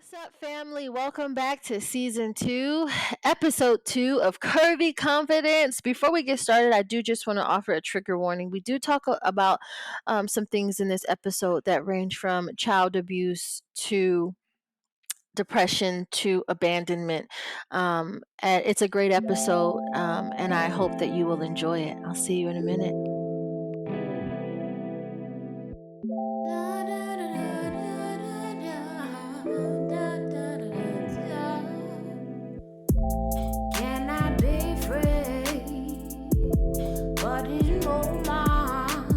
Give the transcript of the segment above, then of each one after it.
What's up, family? Welcome back to season two, episode two of Curvy Confidence. Before we get started, I do just want to offer a trigger warning. We do talk about some things in this episode that range from child abuse to depression to abandonment. And it's a great episode, and I hope that you will enjoy it. I'll see you in a minute. Can I be free? But in moment,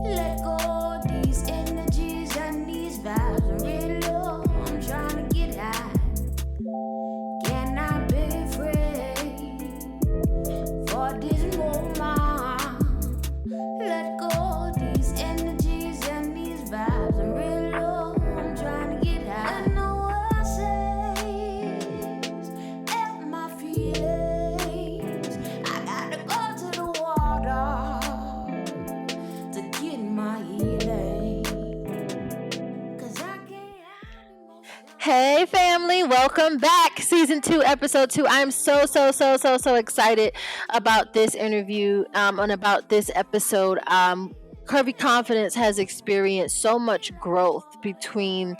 let go these energies and these vibes are real low. I'm trying to get high. Can I be free? For this moment, let go these energies and these vibes are real low. I'm trying to get high. And the world says, help my feelings. I gotta go to the water to get my healing. 'Cause I can't hide emotions. Hey, family, welcome back. Season two, episode two. I'm so excited about this interview and about this episode. Curvy Confidence has experienced so much growth between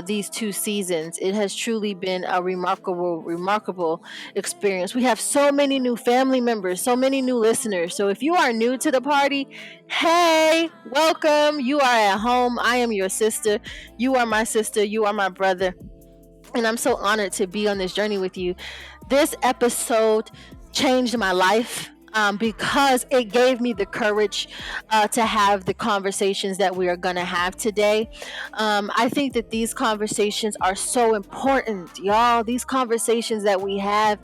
these two seasons. It has truly been a remarkable experience. We have so many new family members, so many new listeners. So if you are new to the party, hey, welcome. You are at home. I am your sister. You are my sister. You are my brother. And I'm so honored to be on this journey with you. This episode changed my life because it gave me the courage to have the conversations that we are going to have today. I think that these conversations are so important, y'all. These conversations that we have,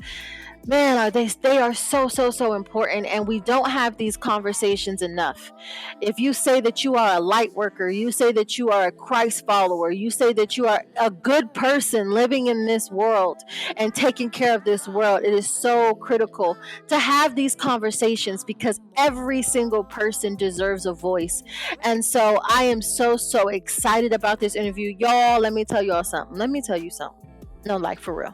man, they are so important, and we don't have these conversations enough. If you say that you are a light worker, you say that you are a Christ follower, you say that you are a good person living in this world and taking care of this world, it is so critical to have these conversations because every single person deserves a voice. And so I am so excited about this interview. Y'all, let me tell y'all something. Let me tell you something. No, like for real.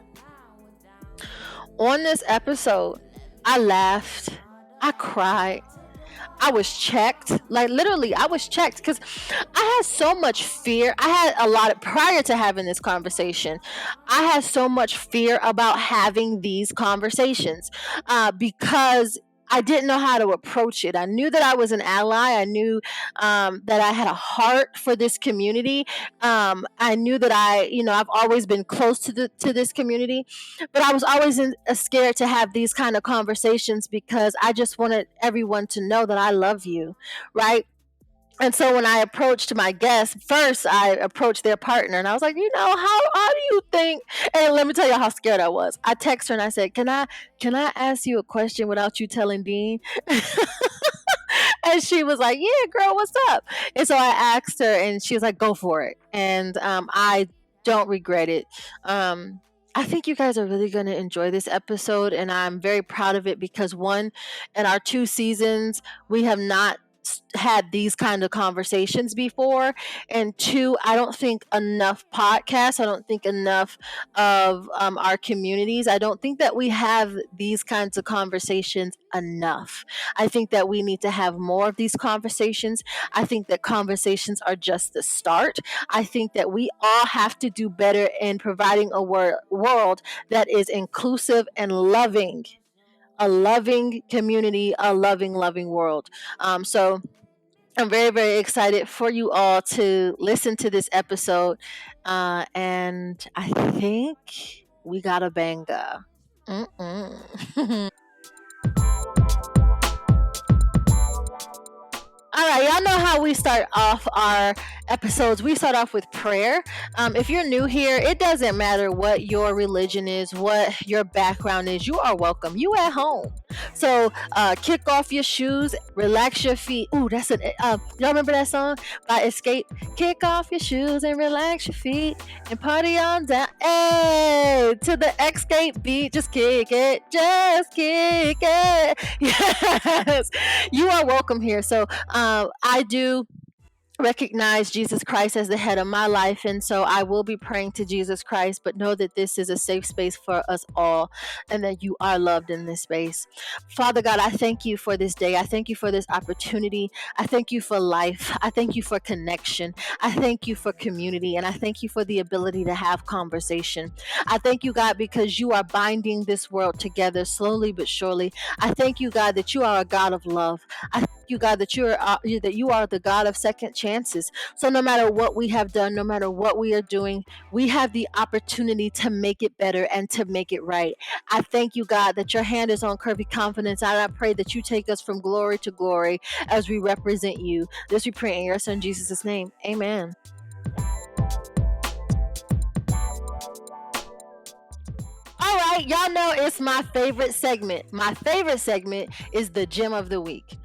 On this episode, I laughed, I cried, I was checked. Like literally, I was checked because I had so much fear. I had a lot of, prior to having this conversation, I had so much fear about having these conversations because I didn't know how to approach it. I knew that I was an ally. I knew that I had a heart for this community. I knew that I've always been close to this community, but I was always scared to have these kind of conversations because I just wanted everyone to know that I love you, right? And so when I approached my guest, first I approached their partner and I was like, how do you think? And let me tell you how scared I was. I texted her and I said, can I ask you a question without you telling Dean? And she was like, yeah, girl, what's up? And so I asked her and she was like, go for it. And I don't regret it. I think you guys are really going to enjoy this episode, and I'm very proud of it because one, in our two seasons, we have not had these kind of conversations before, and two, I don't think enough podcasts, I don't think enough of our communities, I don't think that we have these kinds of conversations enough. I think that we need to have more of these conversations. I think that conversations are just the start. I think that we all have to do better in providing a world that is inclusive and loving, a loving community, a loving world. So I'm very excited for you all to listen to this episode. And I think we got a banger. All right, y'all know how we start off our episodes. We start off with prayer. If you're new here, it doesn't matter what your religion is, what your background is. You are welcome. You at home. So kick off your shoes, relax your feet. Ooh, that's an. Y'all remember that song by Escape? Kick off your shoes and relax your feet and party on down. Hey, to the Escape beat, just kick it, just kick it. Yes, you are welcome here. So I do recognize Jesus Christ as the head of my life. And so I will be praying to Jesus Christ, but know that this is a safe space for us all and that you are loved in this space. Father God, I thank you for this day. I thank you for this opportunity. I thank you for life. I thank you for connection. I thank you for community. And I thank you for the ability to have conversation. I thank you, God, because you are binding this world together slowly but surely. I thank you, God, that you are a God of love. I thank you, God, that you are the God of second chances. So no matter what we have done, no matter what we are doing, we have the opportunity to make it better and to make it right. I thank you, God, that your hand is on Curvy Confidence. And I pray that you take us from glory to glory as we represent you. This we pray in your son Jesus' name. Amen. All right, y'all know it's my favorite segment. My favorite segment is the gem of the week.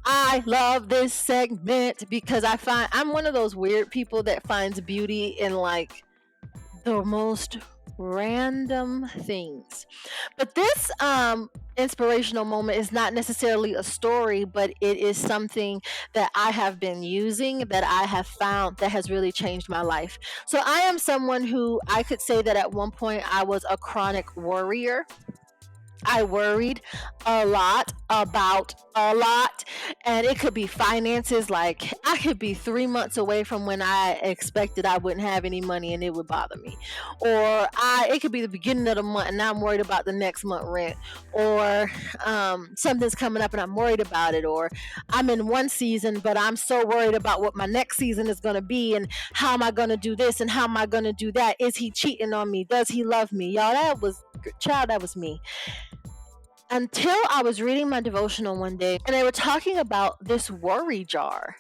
I love this segment because I'm one of those weird people that finds beauty in like the most random things. But this inspirational moment is not necessarily a story, but it is something that I have been using, that I have found that has really changed my life. So I am someone who I could say that at one point I was a chronic worrier. I worried a lot about a lot, and it could be finances. Like I could be 3 months away from when I expected I wouldn't have any money, and it would bother me. Or it could be the beginning of the month, and I'm worried about the next month rent. Or something's coming up, and I'm worried about it. Or I'm in one season, but I'm so worried about what my next season is going to be, and how am I going to do this, and how am I going to do that? Is he cheating on me? Does he love me? Y'all, that was me. Until I was reading my devotional one day and they were talking about this worry jar.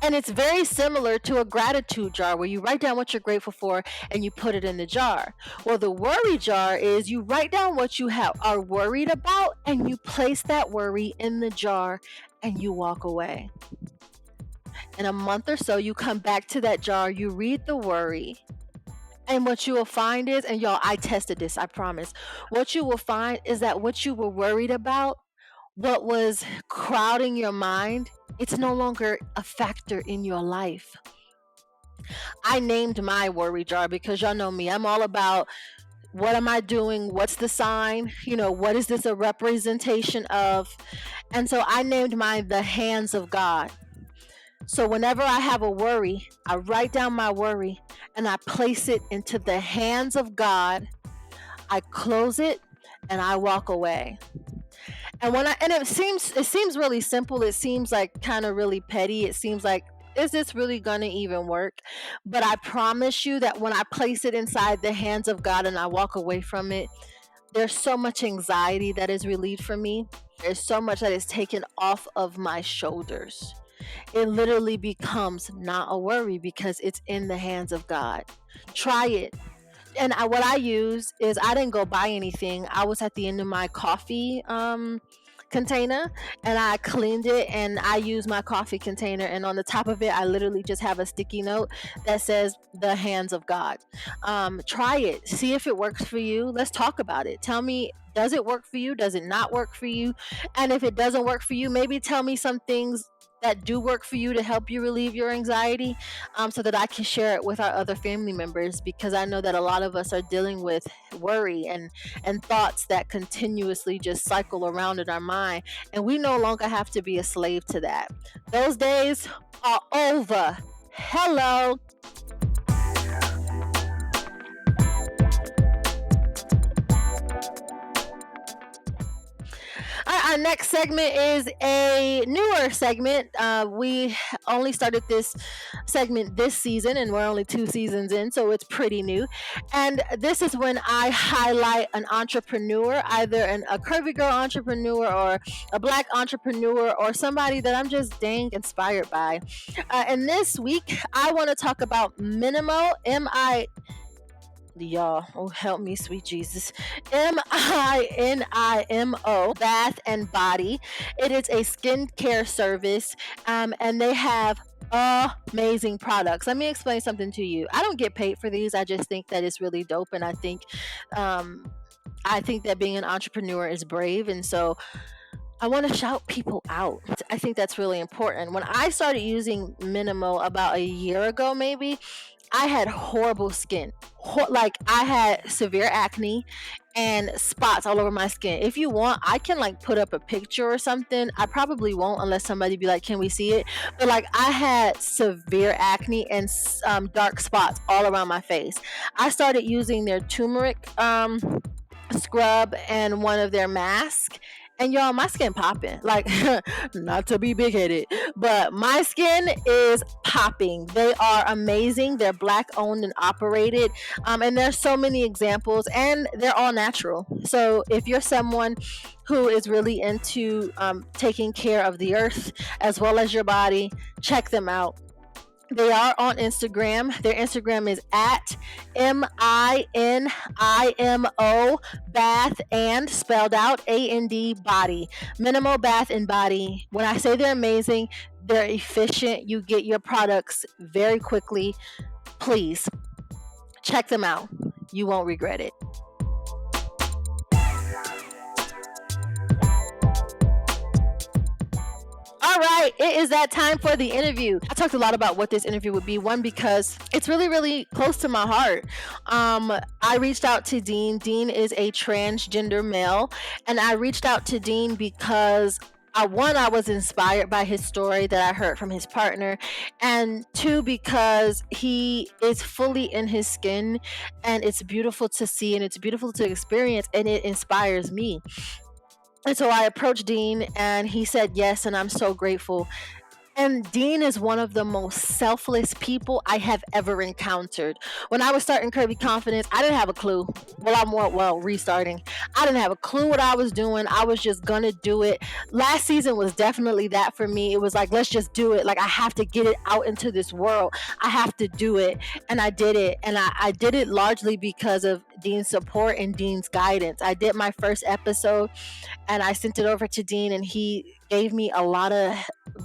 And it's very similar to a gratitude jar where you write down what you're grateful for and you put it in the jar. Well, the worry jar is you write down what you are worried about and you place that worry in the jar and you walk away. In a month or so, you come back to that jar, you read the worry. And what you will find is, and y'all, I tested this, I promise. What you will find is that what you were worried about, what was crowding your mind, it's no longer a factor in your life. I named my worry jar because y'all know me. I'm all about what am I doing? What's the sign? What is this a representation of? And so I named mine the hands of God. So whenever I have a worry, I write down my worry and I place it into the hands of God. I close it and I walk away. And it seems really simple. It seems like kind of really petty. It seems like, is this really going to even work? But I promise you that when I place it inside the hands of God and I walk away from it, there's so much anxiety that is relieved from me. There's so much that is taken off of my shoulders. It literally becomes not a worry because it's in the hands of God. Try it. And what I use is I didn't go buy anything. I was at the end of my coffee container and I cleaned it and I used my coffee container, and on the top of it I literally just have a sticky note that says the hands of God. Try it. See if it works for you. Let's talk about it. Tell me, does it work for you? Does it not work for you? And if it doesn't work for you, maybe tell me some things that do work for you to help you relieve your anxiety, so that I can share it with our other family members, because I know that a lot of us are dealing with worry and thoughts that continuously just cycle around in our mind, and we no longer have to be a slave to that. Those days are over. Hello. Our next segment is a newer segment. We only started this segment this season, and we're only 2 seasons in, so it's pretty new. And this is when I highlight an entrepreneur, either a curvy girl entrepreneur or a black entrepreneur or somebody that I'm just dang inspired by. And this week, I want to talk about Minimo, y'all, oh help me sweet Jesus, Minimo Bath and Body. It is a skincare service, and they have amazing products. Let me explain something to you. I don't get paid for these. I just think that it's really dope, and I think that being an entrepreneur is brave, and so I want to shout people out. I think that's really important. When I started using Minimal about a year ago, maybe, I had horrible skin. Like I had severe acne and spots all over my skin. If you want, I can like put up a picture or something. I probably won't unless somebody be like, "Can we see it?" But like I had severe acne and dark spots all around my face. I started using their turmeric scrub and one of their masks. And y'all, my skin popping. Like, not to be big headed, but my skin is popping. They are amazing. They're black owned and operated. And there's so many examples, and they're all natural. So if you're someone who is really into taking care of the earth as well as your body, check them out. They are on Instagram. Their Instagram is at MINIMO bath and spelled out AND body. Minimal bath and body. When I say they're amazing, they're efficient. You get your products very quickly. Please check them out. You won't regret it. All right, it is that time for the interview. I talked a lot about what this interview would be. One, because it's really, really close to my heart. I reached out to Dean. Dean is a transgender male, and I reached out to Dean because I was inspired by his story that I heard from his partner, and two, because he is fully in his skin, and it's beautiful to see, and it's beautiful to experience, and it inspires me. And so I approached Dean and he said yes, and I'm so grateful. And Dean is one of the most selfless people I have ever encountered. When I was starting Curvy Confidence, I didn't have a clue. Restarting. I didn't have a clue what I was doing. I was just gonna do it. Last season was definitely that for me. It was like, let's just do it. Like, I have to get it out into this world. I have to do it. And I did it. And I did it largely because of Dean's support and Dean's guidance. I did my first episode and I sent it over to Dean, and he gave me a lot of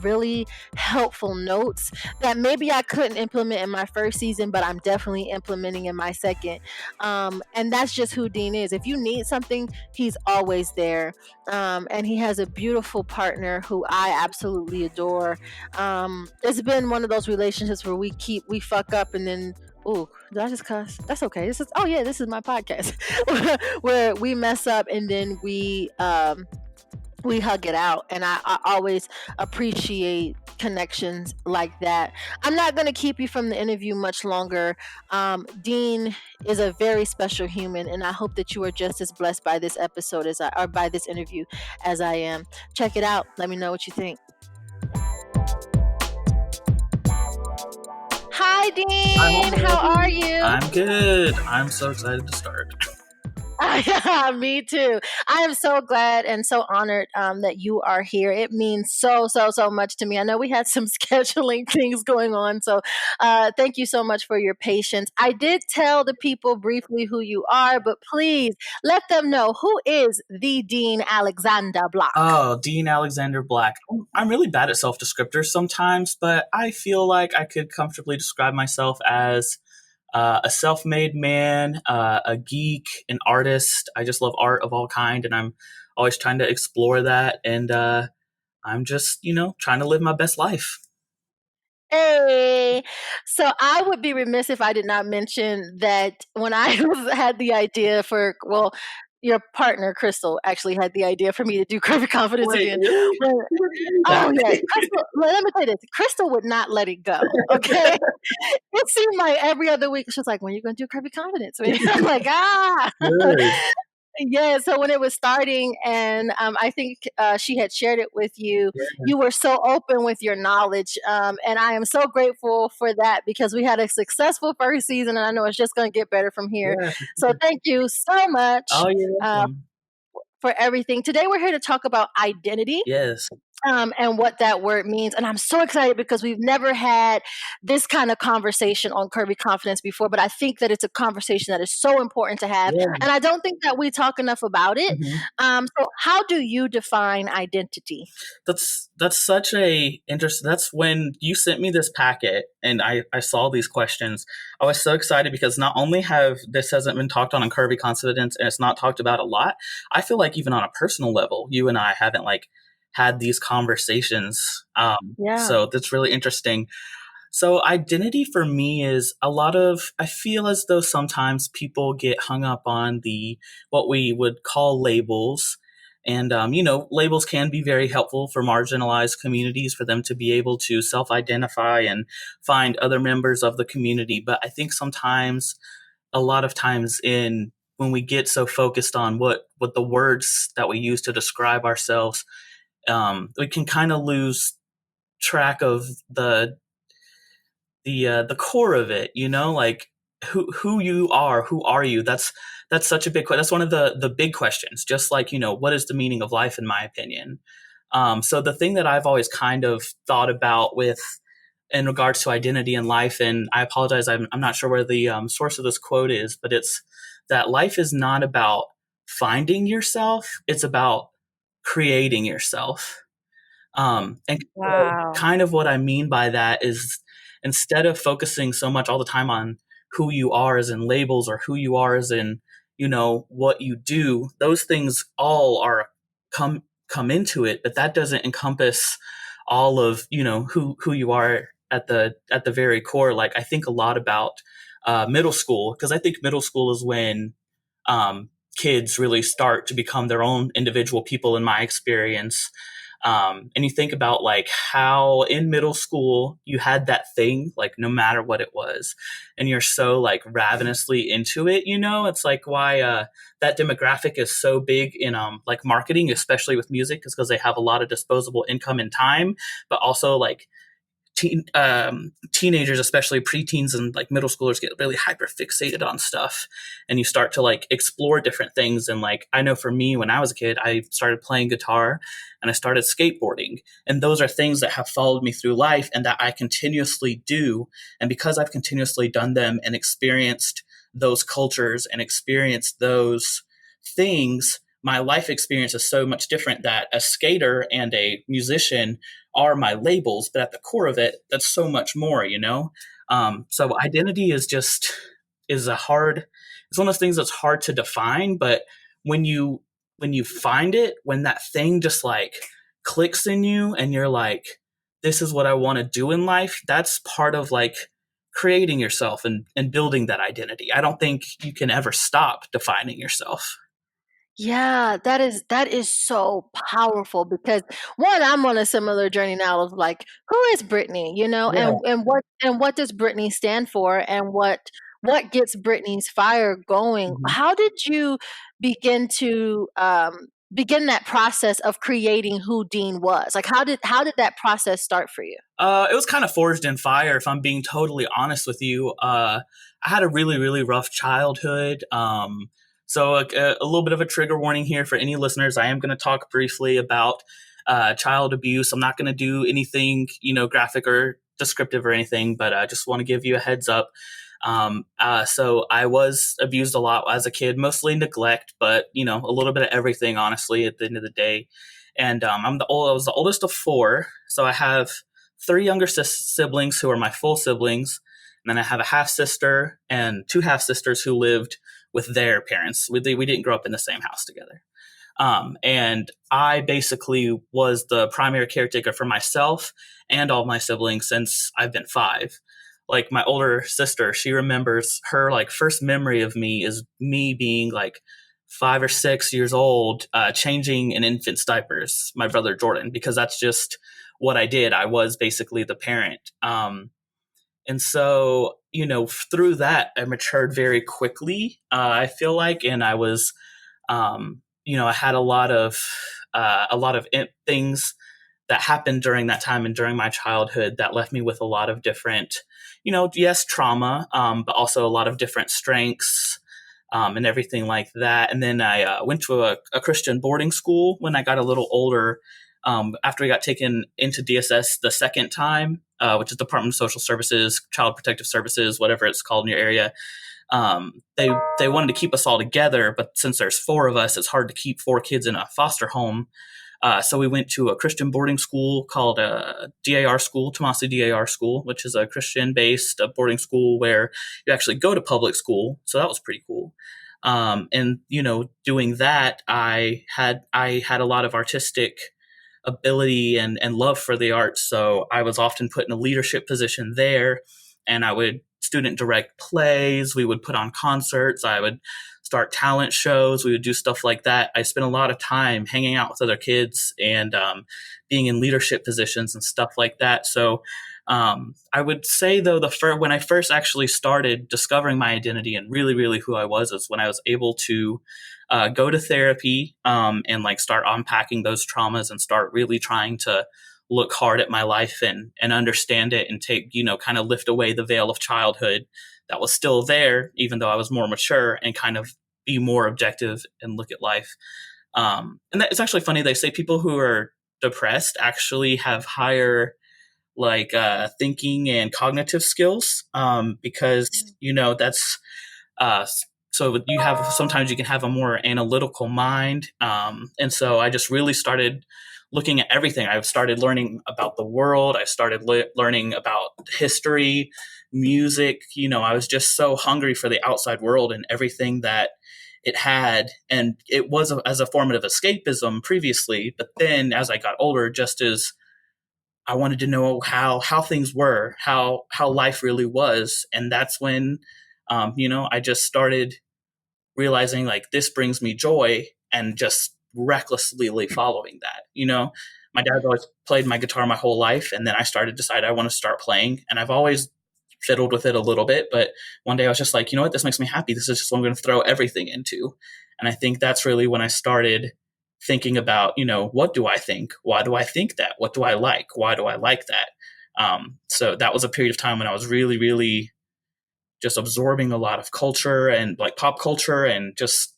really helpful notes that maybe I couldn't implement in my first season, but I'm definitely implementing in my second. And that's just who Dean is. If you need something, he's always there. And he has a beautiful partner who I absolutely adore. It's been one of those relationships where we fuck up and then, oh, did I just cuss? That's okay. This is my podcast where we mess up and then we hug it out, and I always appreciate connections like that. I'm not going to keep you from the interview much longer. Dean is a very special human, and I hope that you are just as blessed by this episode or by this interview as I am. Check it out. Let me know what you think. Hi, Dean. How are you? I'm good. I'm so excited to start. Me too. I am so glad and so honored that you are here. It means so much to me. I know we had some scheduling things going on, so thank you so much for your patience. I did tell the people briefly who you are, but please let them know, who is the Dean Alexander Block? Oh, Dean Alexander Black. I'm really bad at self-descriptors sometimes, but I feel like I could comfortably describe myself as a self-made man, a geek, an artist. I just love art of all kind, and I'm always trying to explore that. And I'm just, trying to live my best life. Hey, so I would be remiss if I did not mention that when I had the idea for, your partner Crystal actually had the idea for me to do Curvy Confidence again. Really? Oh yeah, Crystal, let me tell you this. Crystal would not let it go. Okay, it seemed like every other week she was like, "When are you going to do Curvy Confidence?" I'm like, Good. Yeah, so when it was starting, and I think she had shared it with you, you were so open with your knowledge, and I am so grateful for that, because we had a successful first season, and I know it's just going to get better from here. Yeah. So thank you so much Oh, yeah. for everything. Today we're here to talk about identity. Yes. And what that word means. And I'm so excited because we've never had this kind of conversation on Curvy Confidence before, but I think that it's a conversation that is so important to have. Yeah. And I don't think that we talk enough about it. Mm-hmm. So how do you define identity? That's such a interesting. That's when you sent me this packet and I saw these questions. I was so excited because not only hasn't been talked on Curvy Confidence, and it's not talked about a lot. I feel like even on a personal level, you and I haven't had these conversations. Yeah. So that's really interesting. So identity for me is a lot of, I feel as though sometimes people get hung up on what we would call labels. And, labels can be very helpful for marginalized communities for them to be able to self identify and find other members of the community. But I think sometimes, a lot of times, when we get so focused on what the words that we use to describe ourselves, we can kind of lose track of the core of it, like who you are, who are you? That's such a big question. That's one of the big questions. Just like, what is the meaning of life, in my opinion? So the thing that I've always kind of thought about with in regards to identity and life, and I apologize, I'm not sure where the source of this quote is, but it's that life is not about finding yourself; it's about creating yourself. And Wow. kind of what I mean by that is, instead of focusing so much all the time on who you are as in labels, or who you are as in, what you do, those things all are come into it, but that doesn't encompass all of, who you are at the very core. Like, I think a lot about middle school, because I think middle school is when kids really start to become their own individual people, in my experience. And you think about like how in middle school you had that thing, like no matter what it was, and you're so like ravenously into it, it's like why that demographic is so big in like marketing, especially with music, is because they have a lot of disposable income and time, but also like teenagers, especially preteens and like middle schoolers, get really hyper fixated on stuff, and you start to like explore different things. And like, I know for me, when I was a kid, I started playing guitar and I started skateboarding, and those are things that have followed me through life and that I continuously do. And because I've continuously done them and experienced those cultures and experienced those things, my life experience is so much different that a skater and a musician are my labels, but at the core of it, that's so much more, So identity is it's one of those things that's hard to define, but when you find it, when that thing just like clicks in you and you're like, this is what I want to do in life, that's part of like creating yourself and building that identity. I don't think you can ever stop defining yourself. Yeah, that is so powerful because one, I'm on a similar journey now of like, who is Brittany, Yeah. and what does Brittany stand for, and what gets Brittany's fire going? Mhm. How did you begin to begin that process of creating who Dean was? Like, how did that process start for you? It was kind of forged in fire, if I'm being totally honest with you. I had a really, really rough childhood. So a little bit of a trigger warning here for any listeners. I am going to talk briefly about child abuse. I'm not going to do anything, graphic or descriptive or anything, but I just want to give you a heads up. So I was abused a lot as a kid, mostly neglect, but a little bit of everything, honestly, at the end of the day. And I was the oldest of four, so I have three younger siblings who are my full siblings, and then I have a half sister and two half sisters who lived with their parents. We didn't grow up in the same house together. And I basically was the primary caretaker for myself and all my siblings since I've been 5. Like, my older sister, she remembers her like first memory of me is me being like 5 or 6 years old, changing an infant's diapers, my brother Jordan, because that's just what I did. I was basically the parent. And so, through that, I matured very quickly, I feel like, and I was, I had a lot of things that happened during that time and during my childhood that left me with a lot of different, yes, trauma, but also a lot of different strengths, and everything like that. And then I went to a Christian boarding school when I got a little older, after we got taken into DSS the second time, which is Department of Social Services, Child Protective Services, whatever it's called in your area. They wanted to keep us all together, but since there's 4 of us, it's hard to keep 4 kids in a foster home. So we went to a Christian boarding school called DAR School, Tomasi DAR School, which is a Christian-based boarding school where you actually go to public school. So that was pretty cool. And doing that, I had a lot of artistic ability and love for the arts. So I was often put in a leadership position there, and I would student direct plays. We would put on concerts. I would start talent shows. We would do stuff like that. I spent a lot of time hanging out with other kids and being in leadership positions and stuff like that. So I would say though, when I first actually started discovering my identity and really, really who I was, is when I was able to go to therapy and like start unpacking those traumas and start really trying to look hard at my life and understand it and take, kind of lift away the veil of childhood that was still there, even though I was more mature, and kind of be more objective and look at life. And it's actually funny. They say people who are depressed actually have higher thinking and cognitive skills because, that's so you have, sometimes you can have a more analytical mind. And so I just really started looking at everything. I started learning about the world. I started learning about history, music. I was just so hungry for the outside world and everything that it had. And it was as a form of escapism previously. But then as I got older, just as I wanted to know how things were, how life really was. And that's when, I just started realizing like this brings me joy, and just recklessly following that. My dad always played my guitar my whole life, and then I started to decide I want to start playing, and I've always fiddled with it a little bit, but one day I was just like, you know what, this makes me happy. This is just what I'm going to throw everything into. And I think that's really when I started thinking about, what do I think? Why do I think that? What do I like? Why do I like that? So that was a period of time when I was really, really just absorbing a lot of culture and like pop culture and just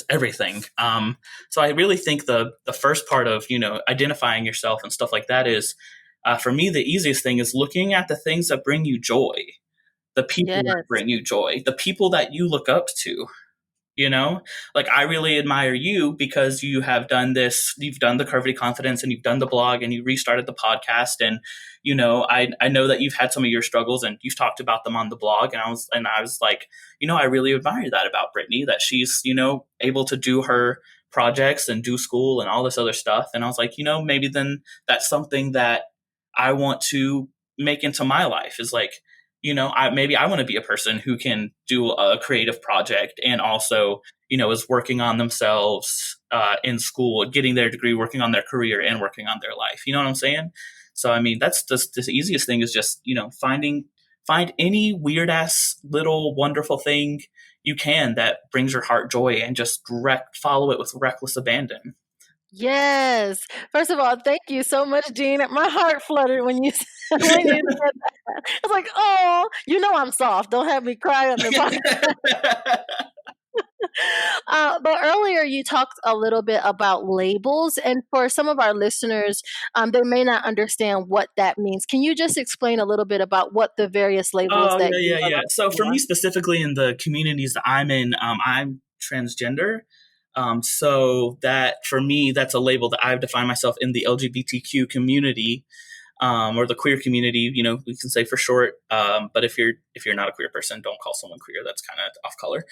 everything. So I really think the first part of, identifying yourself and stuff like that is, for me, the easiest thing is looking at the things that bring you joy, the people Yes. that bring you joy, the people that you look up to. Like I really admire you because you have done this, you've done the Curvy Confidence, and you've done the blog, and you restarted the podcast. And, I know that you've had some of your struggles, and you've talked about them on the blog. And I was like, I really admire that about Brittany, that she's, able to do her projects and do school and all this other stuff. And I was like, maybe then that's something that I want to make into my life, is like, maybe I want to be a person who can do a creative project and also, is working on themselves in school, getting their degree, working on their career, and working on their life. You know what I'm saying? So, I mean, that's just the easiest thing is just, find any weird ass little wonderful thing you can that brings your heart joy, and just follow it with reckless abandon. Yes. First of all, thank you so much, Jean. My heart fluttered when you said that. I was like, oh, I'm soft. Don't have me cry on the podcast. But earlier you talked a little bit about labels, and for some of our listeners, they may not understand what that means. Can you just explain a little bit about what the various labels that yeah. So for me specifically, in the communities that I'm in, I'm transgender. So that for me, that's a label that I've defined myself in the LGBTQ community, or the queer community, we can say for short. But if you're not a queer person, don't call someone queer. That's kind of off color.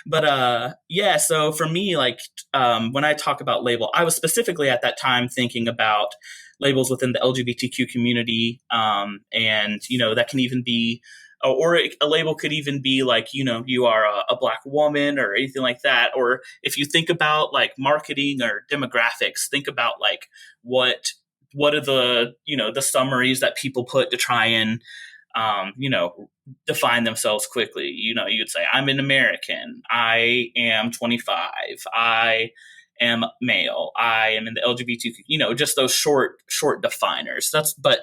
But yeah, so for me, like, when I talk about label, I was specifically at that time thinking about labels within the LGBTQ community. And, that can even be, or a label could even be like, you are a Black woman or anything like that. Or if you think about like marketing or demographics, think about like what are the, the summaries that people put to try and, define themselves quickly. You'd say, I'm an American. I am 25. I am male. I am in the LGBTQ, just those short definers. But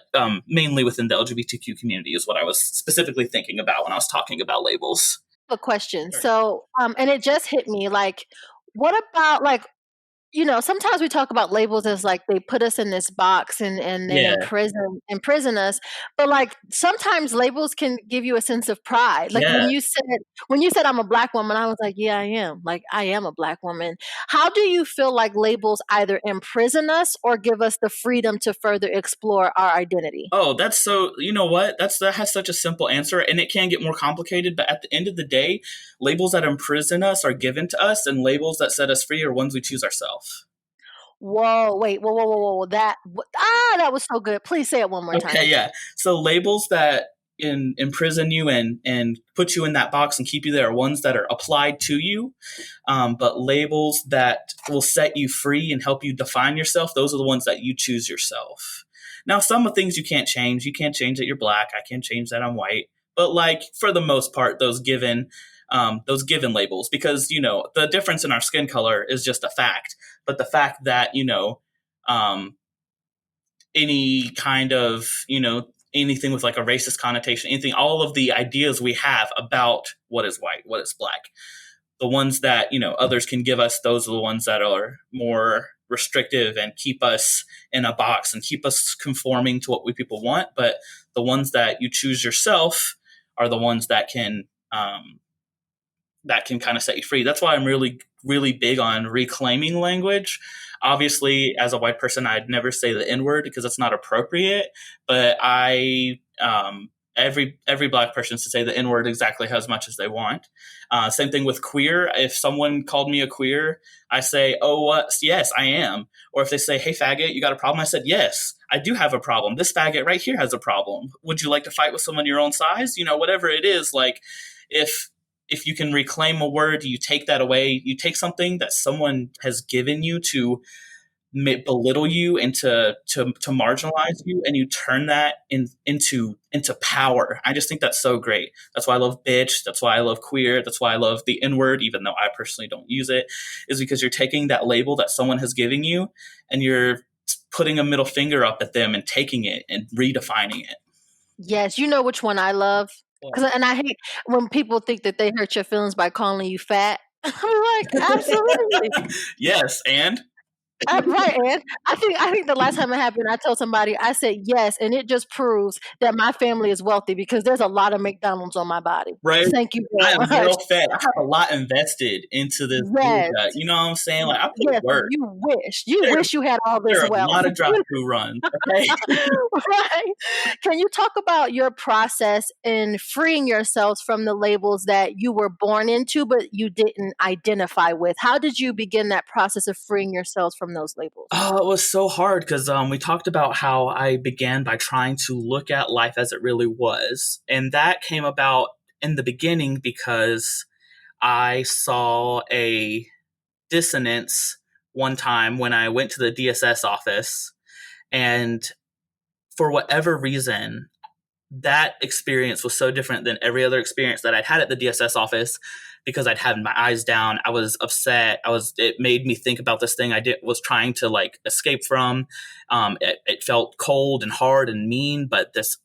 mainly within the LGBTQ community is what I was specifically thinking about when I was talking about labels. A question. Sure. So, and it just hit me, like, what about like, sometimes we talk about labels as like they put us in this box and they imprison us. But like sometimes labels can give you a sense of pride. Like when you said I'm a Black woman, I was like, yeah, I am. Like I am a Black woman. How do you feel like labels either imprison us or give us the freedom to further explore our identity? Oh, that's so, you know what? That has such a simple answer, and it can get more complicated. But at the end of the day, labels that imprison us are given to us, and labels that set us free are ones we choose ourselves. Whoa, wait, whoa. That was so good. Please say it one more time. Okay, yeah. So labels that imprison you and put you in that box and keep you there are ones that are applied to you. But labels that will set you free and help you define yourself, those are the ones that you choose yourself. Now, some of things you can't change. You can't change that you're black. I can't change that I'm white. But like for the most part, those given labels, because the difference in our skin color is just a fact. But the fact that any kind of anything with like a racist connotation, anything, all of the ideas we have about what is white, what is black, the ones that others can give us, those are the ones that are more restrictive and keep us in a box and keep us conforming to what we people want. But the ones that you choose yourself are the ones that can kind of set you free. That's why I'm really, really big on reclaiming language. Obviously, as a white person, I'd never say the N-word because it's not appropriate. But every black person should say the N-word exactly as much as they want. Same thing with queer. If someone called me a queer, I say, oh, yes, I am. Or if they say, hey, faggot, you got a problem? I said, yes, I do have a problem. This faggot right here has a problem. Would you like to fight with someone your own size? Whatever it is, like if you can reclaim a word, you take that away. You take something that someone has given you to belittle you and to marginalize you, and you turn that into power. I just think that's so great. That's why I love bitch. That's why I love queer. That's why I love the N-word, even though I personally don't use it, is because you're taking that label that someone has given you and you're putting a middle finger up at them and taking it and redefining it. Yes, you know which one I love? And I hate when people think that they hurt your feelings by calling you fat. I'm like, absolutely. Yes, and Right, and I think the last time it happened, I told somebody, I said yes, and it just proves that my family is wealthy because there's a lot of McDonald's on my body. Right. Thank you I very am much. well fed. I have a lot invested into this. Yes. You know what I'm saying? Like I put Yes, work. you wish you had all this There are a wealth. lot of drive-through runs. Okay. Right. Can you talk about your process in freeing yourselves from the labels that you were born into but you didn't identify with? How did you begin that process of freeing yourselves from those labels? Oh, it was so hard because we talked about how I began by trying to look at life as it really was. And that came about in the beginning because I saw a dissonance one time when I went to the DSS office. And for whatever reason, that experience was so different than every other experience that I'd had at the DSS office because I'd had my eyes down. I was upset. It made me think about this thing I was trying to like escape from. It felt cold and hard and mean. But this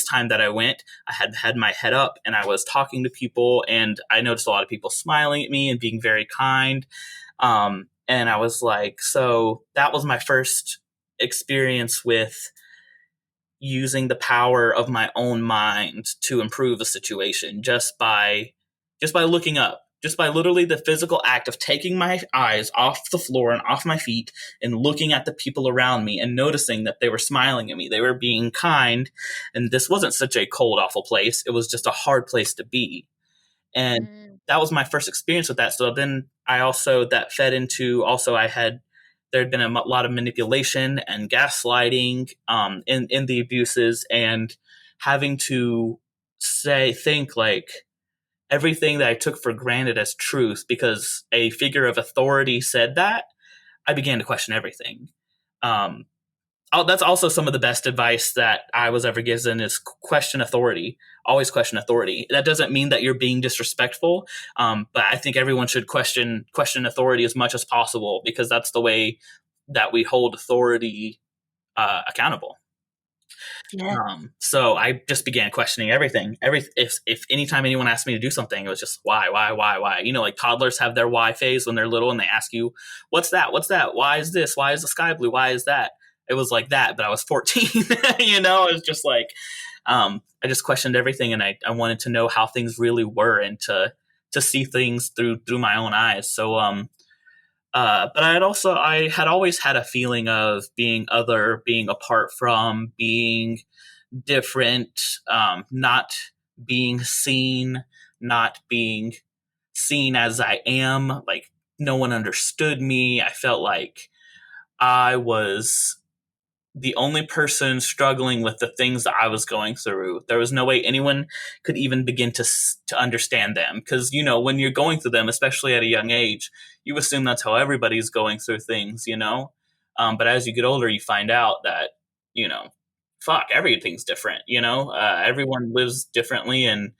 time that I went, I had my head up and I was talking to people, and I noticed a lot of people smiling at me and being very kind. And I was like, so that was my first experience with using the power of my own mind to improve a situation just by looking up, just by literally the physical act of taking my eyes off the floor and off my feet and looking at the people around me and noticing that they were smiling at me. They were being kind. And this wasn't such a cold, awful place. It was just a hard place to be. And that was my first experience with that. So then that fed into there had been a lot of manipulation and gaslighting in the abuses, and having to think like everything that I took for granted as truth because a figure of authority said that, I began to question everything. That's also some of the best advice that I was ever given is question authority. Always question authority. That doesn't mean that you're being disrespectful, but I think everyone should question authority as much as possible because that's the way that we hold authority accountable. Yeah. So I just began questioning everything. If anytime anyone asked me to do something, it was just why? Like toddlers have their why phase when they're little and they ask you, what's that? Why is this? Why is the sky blue? Why is that? It was like that, but I was 14, it was just like, I just questioned everything, and I wanted to know how things really were and to see things through my own eyes. So, but I had always had a feeling of being other, being apart from, being different, not being seen as I am. Like no one understood me. I felt like I was the only person struggling with the things that I was going through. There was no way anyone could even begin to understand them. Because, you know, when you're going through them, especially at a young age, you assume that's how everybody's going through things, you know? But as you get older, you find out that, you know, fuck, everything's different, you know? Everyone lives differently, and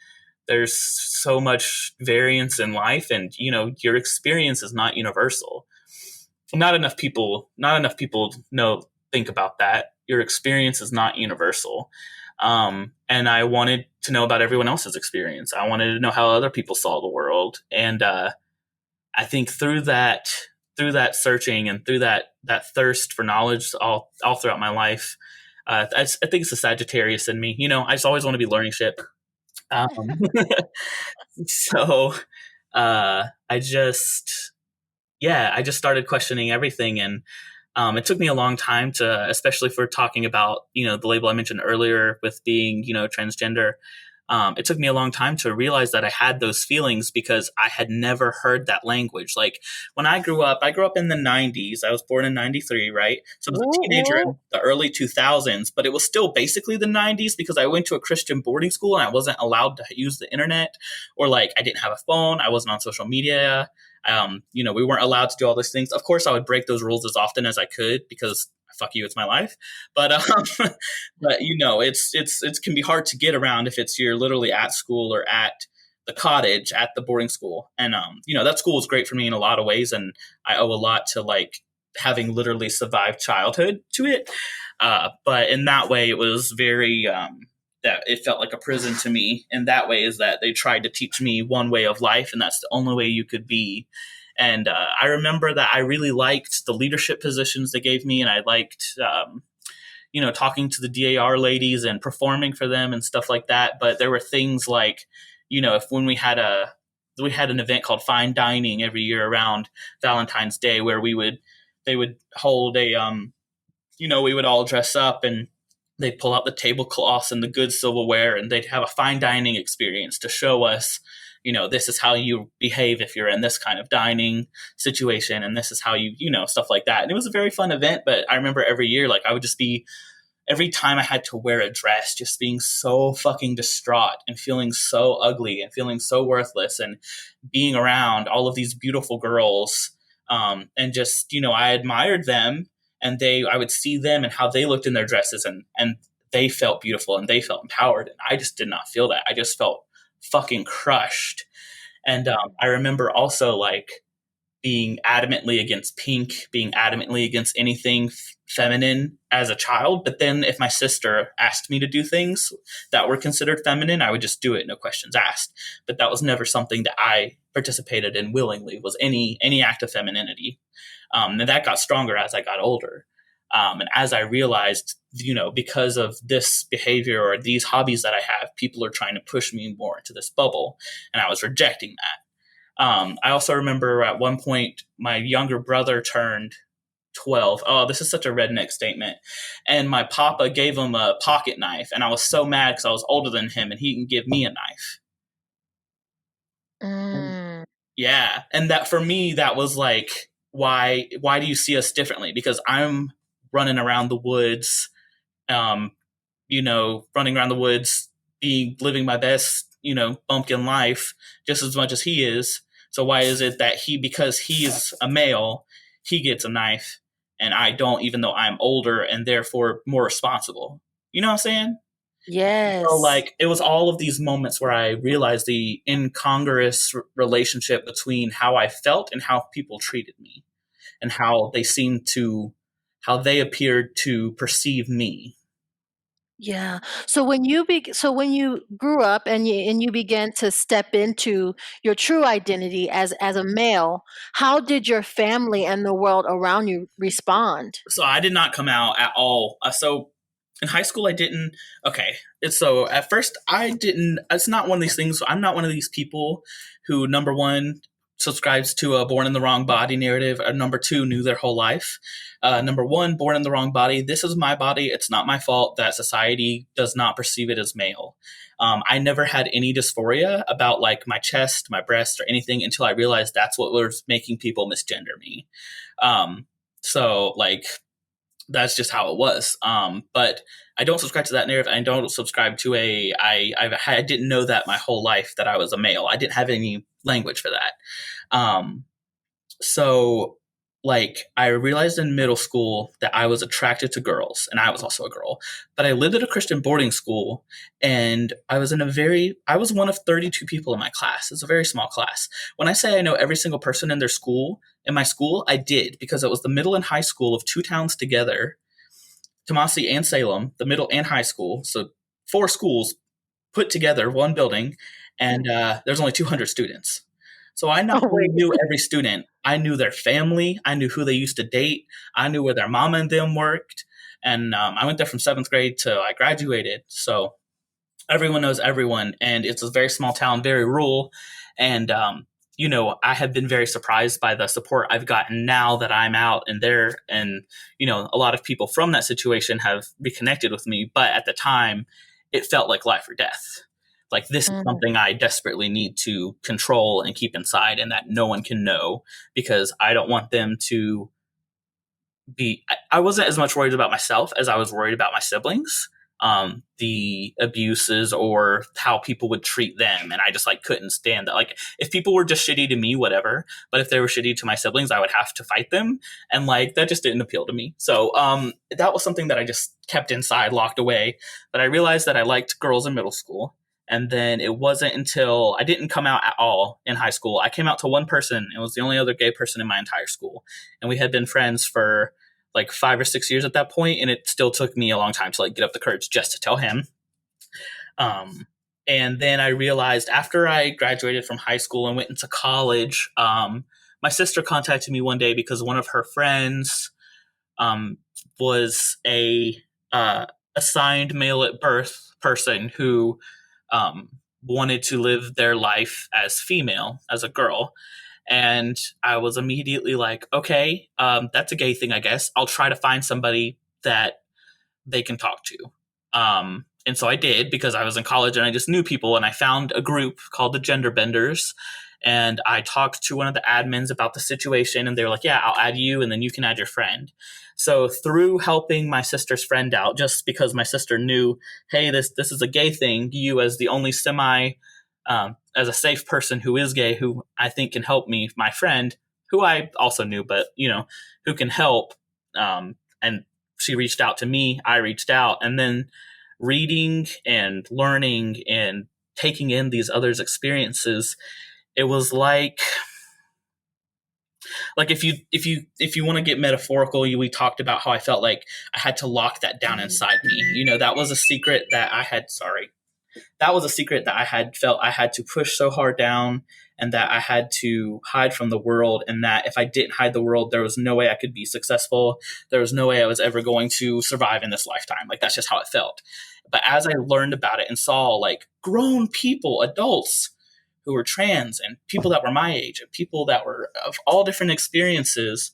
there's so much variance in life, and, you know, your experience is not universal. Not enough people think about that. Your experience is not universal. And I wanted to know about everyone else's experience. I wanted to know how other people saw the world. And I think through that searching and through that thirst for knowledge all throughout my life, I think it's the Sagittarius in me. You know, I just always want to be learning shit. So I just started questioning everything. And it took me a long time to, especially for talking about, you know, the label I mentioned earlier with being, you know, transgender. It took me a long time to realize that I had those feelings because I had never heard that language. Like when I grew up in the 90s. I was born in 93, right? So I was a teenager in the early 2000s, but it was still basically the 90s because I went to a Christian boarding school and I wasn't allowed to use the internet, or like I didn't have a phone. I wasn't on social media. You know, we weren't allowed to do all these things. Of course, I would break those rules as often as I could because fuck you, it's my life. But but you know, it can be hard to get around if you're literally at school or at the cottage at the boarding school. And you know, that school was great for me in a lot of ways, and I owe a lot to like having literally survived childhood to it. But in that way, it was very that it felt like a prison to me. And that way is that they tried to teach me one way of life, and that's the only way you could be. And I remember that I really liked the leadership positions they gave me, and I liked, you know, talking to the DAR ladies and performing for them and stuff like that. But there were things like, you know, when we had an event called Fine Dining every year around Valentine's Day, where they would hold a, you know, we would all dress up and they'd pull out the tablecloths and the good silverware, and they'd have a fine dining experience to show us, you know, this is how you behave if you're in this kind of dining situation, and this is how you know, stuff like that. And it was a very fun event. But I remember every year, like I would just be, every time I had to wear a dress, just being so fucking distraught and feeling so ugly and feeling so worthless, and being around all of these beautiful girls. And just, you know, I admired them, and I would see them and how they looked in their dresses, and they felt beautiful and they felt empowered. And I just did not feel that. I just felt fucking crushed. And I remember also like being adamantly against pink, being adamantly against anything feminine as a child. But then if my sister asked me to do things that were considered feminine, I would just do it, no questions asked. But that was never something that I participated in willingly, was any act of femininity. And that got stronger as I got older. And as I realized, you know, because of this behavior or these hobbies that I have, people are trying to push me more into this bubble, and I was rejecting that. I also remember at one point, my younger brother turned 12. Oh, this is such a redneck statement. And my papa gave him a pocket knife, and I was so mad because I was older than him and he can give me a knife. Yeah. And that for me, that was like, why do you see us differently? Because I'm running around the woods, you know, living my best, you know, bumpkin life just as much as he is. So why is it that because he's a male, he gets a knife and I don't, even though I'm older and therefore more responsible? You know what I'm saying? Yes. So like it was all of these moments where I realized the incongruous relationship between how I felt and how people treated me, and how they appeared to perceive me. Yeah. So when you grew up and you began to step into your true identity as a male, how did your family and the world around you respond? So I did not come out at all. So in high school, I didn't. Okay. So at first, I didn't. It's not one of these things. I'm not one of these people who, number one, subscribes to a born in the wrong body narrative, or number two, knew their whole life. Number one, born in the wrong body. This is my body. It's not my fault that society does not perceive it as male. I never had any dysphoria about like my chest, my breasts, or anything until I realized that's what was making people misgender me. So like that's just how it was. But I don't subscribe to that narrative. I don't subscribe to I didn't know that my whole life that I was a male. I didn't have any language for that. Um, so like I realized in middle school that I was attracted to girls and I was also a girl, but I lived at a Christian boarding school and I was one of 32 people in my class. It's a very small class. When I say I know every single person in their school, in my school, I did because it was the middle and high school of two towns together, Tomasi and Salem, the middle and high school. So four schools put together, one building, and there's only 200 students. So I not Oh only wait. knew every student, I knew their family, I knew who they used to date, I knew where their mama and them worked, and I went there from seventh grade till I graduated. So everyone knows everyone, and it's a very small town, very rural, and I have been very surprised by the support I've gotten now that I'm out and there, and a lot of people from that situation have reconnected with me. But at the time, it felt like life or death. Like this is Mhm. something I desperately need to control and keep inside, and that no one can know because I don't want them to be. I wasn't as much worried about myself as I was worried about my siblings, the abuses or how people would treat them, and I just like couldn't stand that. Like if people were just shitty to me, whatever, but if they were shitty to my siblings, I would have to fight them, and like that just didn't appeal to me. So that was something that I just kept inside, locked away. But I realized that I liked girls in middle school. And then it wasn't until I didn't come out at all in high school. I came out to one person. It was the only other gay person in my entire school. And we had been friends for like 5 or 6 years at that point, and it still took me a long time to like get up the courage just to tell him. Um, and then I realized after I graduated from high school and went into college, my sister contacted me one day because one of her friends um, was a assigned male at birth person who um, wanted to live their life as female, as a girl. And I was immediately like, okay, that's a gay thing, I guess. I'll try to find somebody that they can talk to. And so I did because I was in college and I just knew people, and I found a group called the Gender Benders. And I talked to one of the admins about the situation, and they were like, yeah, I'll add you, and then you can add your friend. So through helping my sister's friend out, just because my sister knew, hey, this is a gay thing, you as the only as a safe person who is gay, who I think can help me, my friend, who I also knew, but who can help. And she reached out to me, I reached out, and then reading and learning and taking in these others' experiences, it was like if you want to get metaphorical, we talked about how I felt like I had to lock that down inside me. That was a secret that I had. Sorry, that was a secret that I had felt I had to push so hard down, and that I had to hide from the world, and that if I didn't hide the world, there was no way I could be successful. There was no way I was ever going to survive in this lifetime. Like that's just how it felt. But as I learned about it and saw like grown people, adults who were trans, and people that were my age, and people that were of all different experiences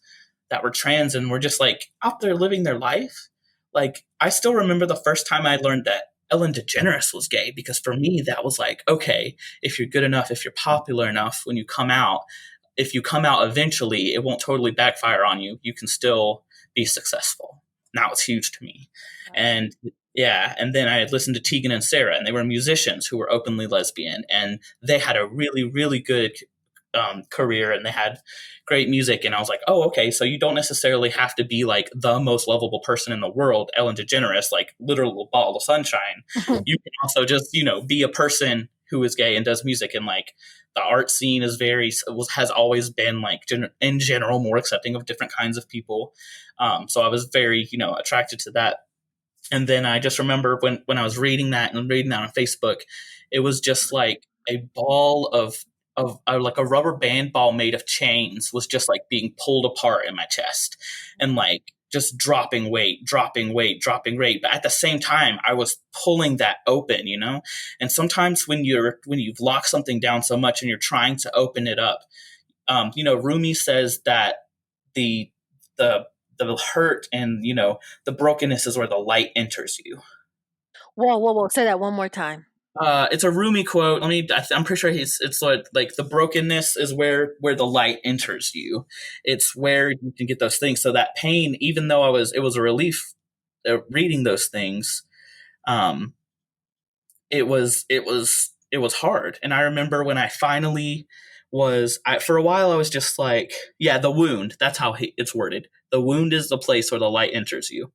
that were trans and were just like out there living their life. Like I still remember the first time I learned that Ellen DeGeneres was gay, because for me that was like, okay, if you're good enough, if you're popular enough, when you come out, if you come out eventually, it won't totally backfire on you. You can still be successful. Now it's huge to me. And yeah, and then I had listened to Tegan and Sarah, and they were musicians who were openly lesbian, and they had a really, really good career, and they had great music. And I was like, oh, okay, so you don't necessarily have to be like the most lovable person in the world, Ellen DeGeneres, like literal ball of sunshine. You can also just, be a person who is gay and does music, and like the art scene is has always been like in general more accepting of different kinds of people. So I was very, attracted to that. And then I just remember when I was reading that and reading that on Facebook, it was just like a ball of like a rubber band ball made of chains was just like being pulled apart in my chest, and like just dropping weight, dropping weight, dropping weight. But at the same time, I was pulling that open, And sometimes when you've locked something down so much and you're trying to open it up, Rumi says that the the the hurt and the brokenness is where the light enters you. Whoa, whoa, whoa! Say that one more time. It's a Rumi quote. I'm pretty sure it's like the brokenness is where the light enters you. It's where you can get those things. So that pain, even though it was a relief reading those things. Um, it was hard. And I remember when I finally for a while I was just like, yeah, the wound. That's how it's worded. The wound is the place where the light enters you.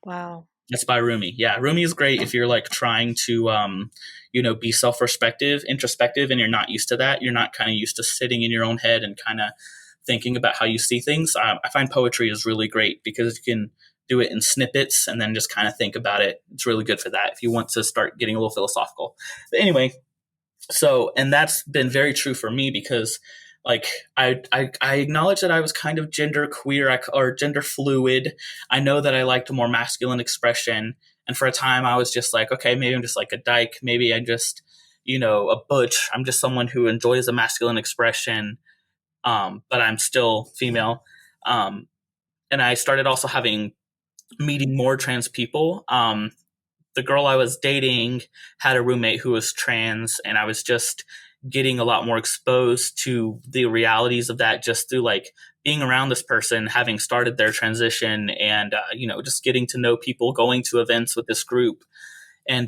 Wow. That's by Rumi. Yeah, Rumi is great if you're like trying to, be introspective, and you're not used to that. You're not kind of used to sitting in your own head and kind of thinking about how you see things. I find poetry is really great because you can do it in snippets and then just kind of think about it. It's really good for that if you want to start getting a little philosophical. But anyway, and that's been very true for me because like I acknowledge that I was kind of gender queer or gender fluid. I know that I liked a more masculine expression. And for a time I was just like, okay, maybe I'm just like a dyke. Maybe I just, a butch. I'm just someone who enjoys a masculine expression. But I'm still female. And I started also meeting more trans people. The girl I was dating had a roommate who was trans, and I was just getting a lot more exposed to the realities of that just through like being around this person, having started their transition, and just getting to know people, going to events with this group. And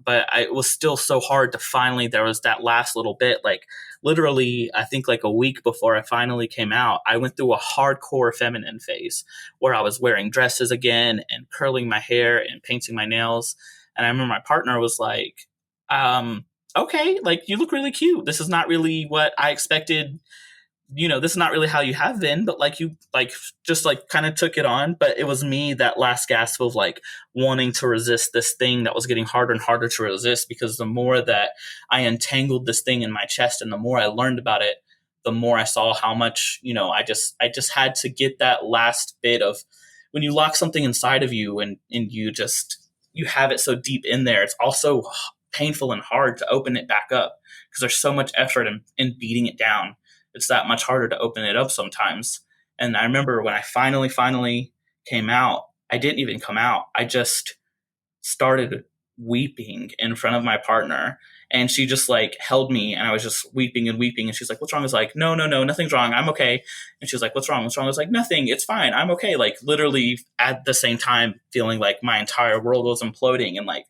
but it was still so hard to finally, there was that last little bit, like literally I think like a week before I finally came out, I went through a hardcore feminine phase where I was wearing dresses again and curling my hair and painting my nails. And I remember my partner was like, okay, like you look really cute. This is not really what I expected. This is not really how you have been, but like you like just like kind of took it on. But it was me, that last gasp of like wanting to resist this thing that was getting harder and harder to resist, because the more that I entangled this thing in my chest and the more I learned about it, the more I saw how much, I just had to get that last bit of, when you lock something inside of you and you have it so deep in there, it's also painful and hard to open it back up because there's so much effort in beating it down. It's that much harder to open it up sometimes. And I remember when I finally came out, I didn't even come out. I just started weeping in front of my partner. And she just like held me, and I was just weeping and weeping. And she's like, "What's wrong?" I was like, no, nothing's wrong. I'm okay. And she was like, "What's wrong? What's wrong?" I was like, "Nothing. It's fine. I'm okay." Like literally at the same time feeling like my entire world was imploding, and like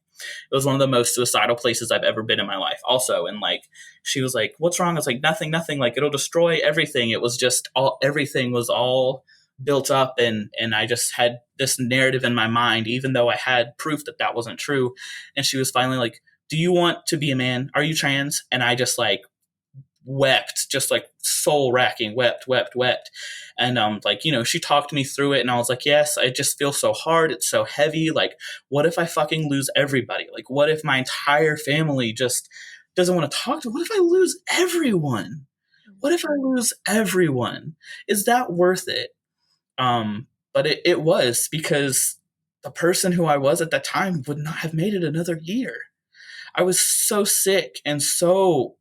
it was one of the most suicidal places I've ever been in my life also. And like, she was like, "What's wrong?" I was like, nothing, like it'll destroy everything. It was just everything was all built up. And I just had this narrative in my mind, even though I had proof that wasn't true. And she was finally like, "Do you want to be a man? Are you trans?" And I just like wept, just like soul racking, wept. And she talked me through it, and I was like, yes, I just feel so hard. It's so heavy. Like, what if I fucking lose everybody? Like, what if my entire family just doesn't want to talk to me? What if I lose everyone? What if I lose everyone? Is that worth it? But it was, because the person who I was at that time would not have made it another year. I was so sick and so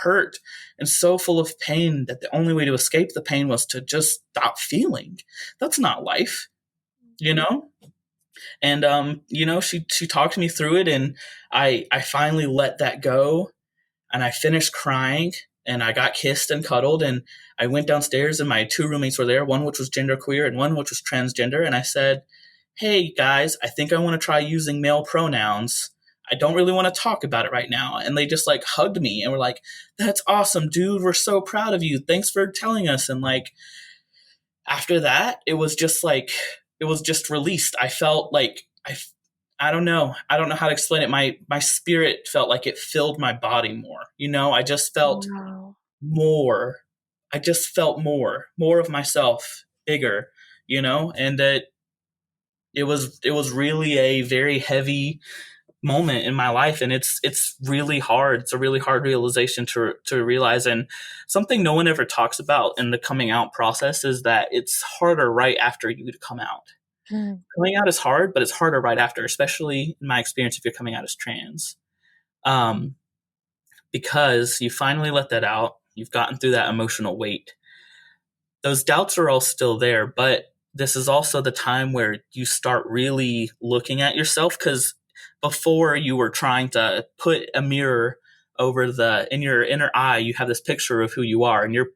hurt and so full of pain that the only way to escape the pain was to just stop feeling. That's not life, you know? And she talked me through it, and I finally let that go, and I finished crying, and I got kissed and cuddled, and I went downstairs, and my two roommates were there, one which was genderqueer and one which was transgender, and I said, "Hey guys, I think I want to try using male pronouns. I don't really want to talk about it right now." And they just like hugged me and were like, "That's awesome, dude. We're so proud of you. Thanks for telling us." And like, after that, it was just released. I felt like, I don't know. I don't know how to explain it. My spirit felt like it filled my body more. I just felt more. I just felt more of myself, bigger, and that it was really a very heavy moment in my life, and it's really hard. It's a really hard realization to realize, and something no one ever talks about in the coming out process is that it's harder right after you come out. Coming out is hard, but it's harder right after, especially in my experience if you're coming out as trans, because you finally let that out. You've gotten through that emotional weight. Those doubts are all still there, but this is also the time where you start really looking at yourself, because before you were trying to put a mirror over in your inner eye, you have this picture of who you are, and you're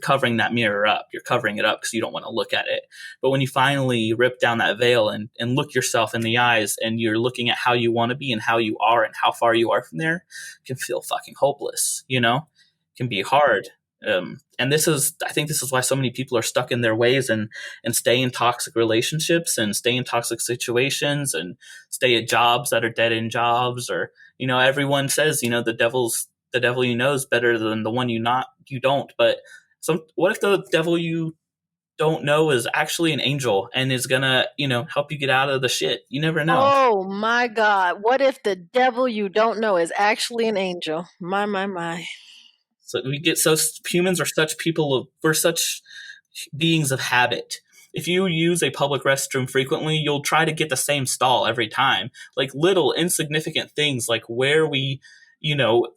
covering that mirror up. You're covering it up because you don't want to look at it. But when you finally rip down that veil and look yourself in the eyes, and you're looking at how you want to be and how you are and how far you are from there, it can feel fucking hopeless, you know? It can be hard. And I think this is why so many people are stuck in their ways and stay in toxic relationships and stay in toxic situations and stay at jobs that are dead end jobs. Or, you know, everyone says, you know, the devil you know is better than the one you don't. But what if the devil you don't know is actually an angel and is gonna, you know, help you get out of the shit? You never know. Oh my God. What if the devil you don't know is actually an angel? My. So humans are we're such beings of habit. If you use a public restroom frequently, you'll try to get the same stall every time. Like little insignificant things, like where we do one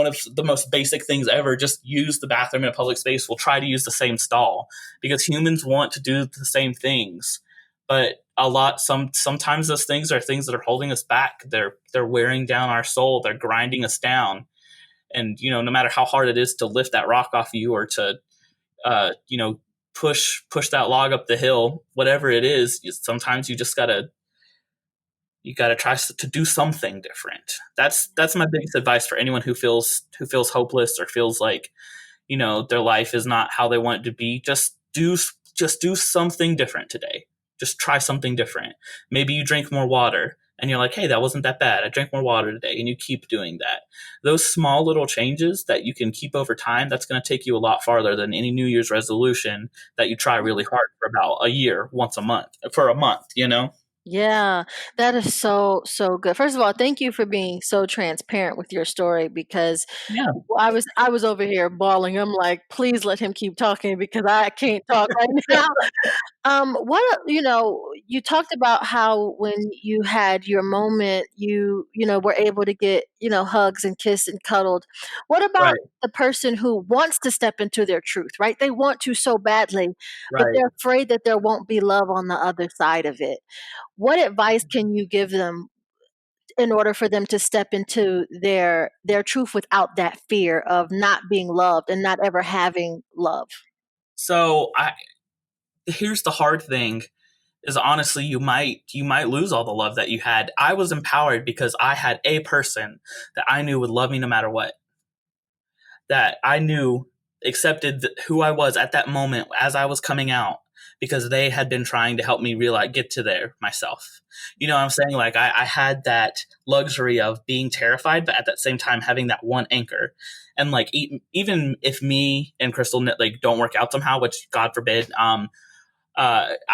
of the most basic things ever, just use the bathroom in a public space. We'll try to use the same stall because humans want to do the same things. But sometimes those things are things that are holding us back. They're wearing down our soul. They're grinding us down. And, you know, no matter how hard it is to lift that rock off you or to, push that log up the hill, whatever it is, sometimes you just gotta try to do something different. That's my biggest advice for anyone who feels hopeless or feels like, you know, their life is not how they want it to be. Just do something different today. Just try something different. Maybe you drink more water. And you're like, hey, that wasn't that bad. I drank more water today. And you keep doing that. Those small little changes that you can keep over time, that's going to take you a lot farther than any New Year's resolution that you try really hard for about a year, for a month, you know? Yeah, that is so good. First of all, thank you for being so transparent with your story, because Yeah. I was over here bawling. I'm like, please let him keep talking because I can't talk right now. You talked about how when you had your moment, you were able to get, hugs and kissed and cuddled. What about Right. the person who wants to step into their truth, right? They want to so badly, but Right. they're afraid that there won't be love on the other side of it. What advice can you give them in order for them to step into their truth without that fear of not being loved and not ever having love? So here's the hard thing is, honestly, you might lose all the love that you had. I was empowered because I had a person that I knew would love me no matter what. That I knew accepted who I was at that moment as I was coming out, because they had been trying to help me get to there myself. You know what I'm saying? Like I had that luxury of being terrified, but at that same time having that one anchor. And like even if me and Crystal don't work out somehow, which God forbid, I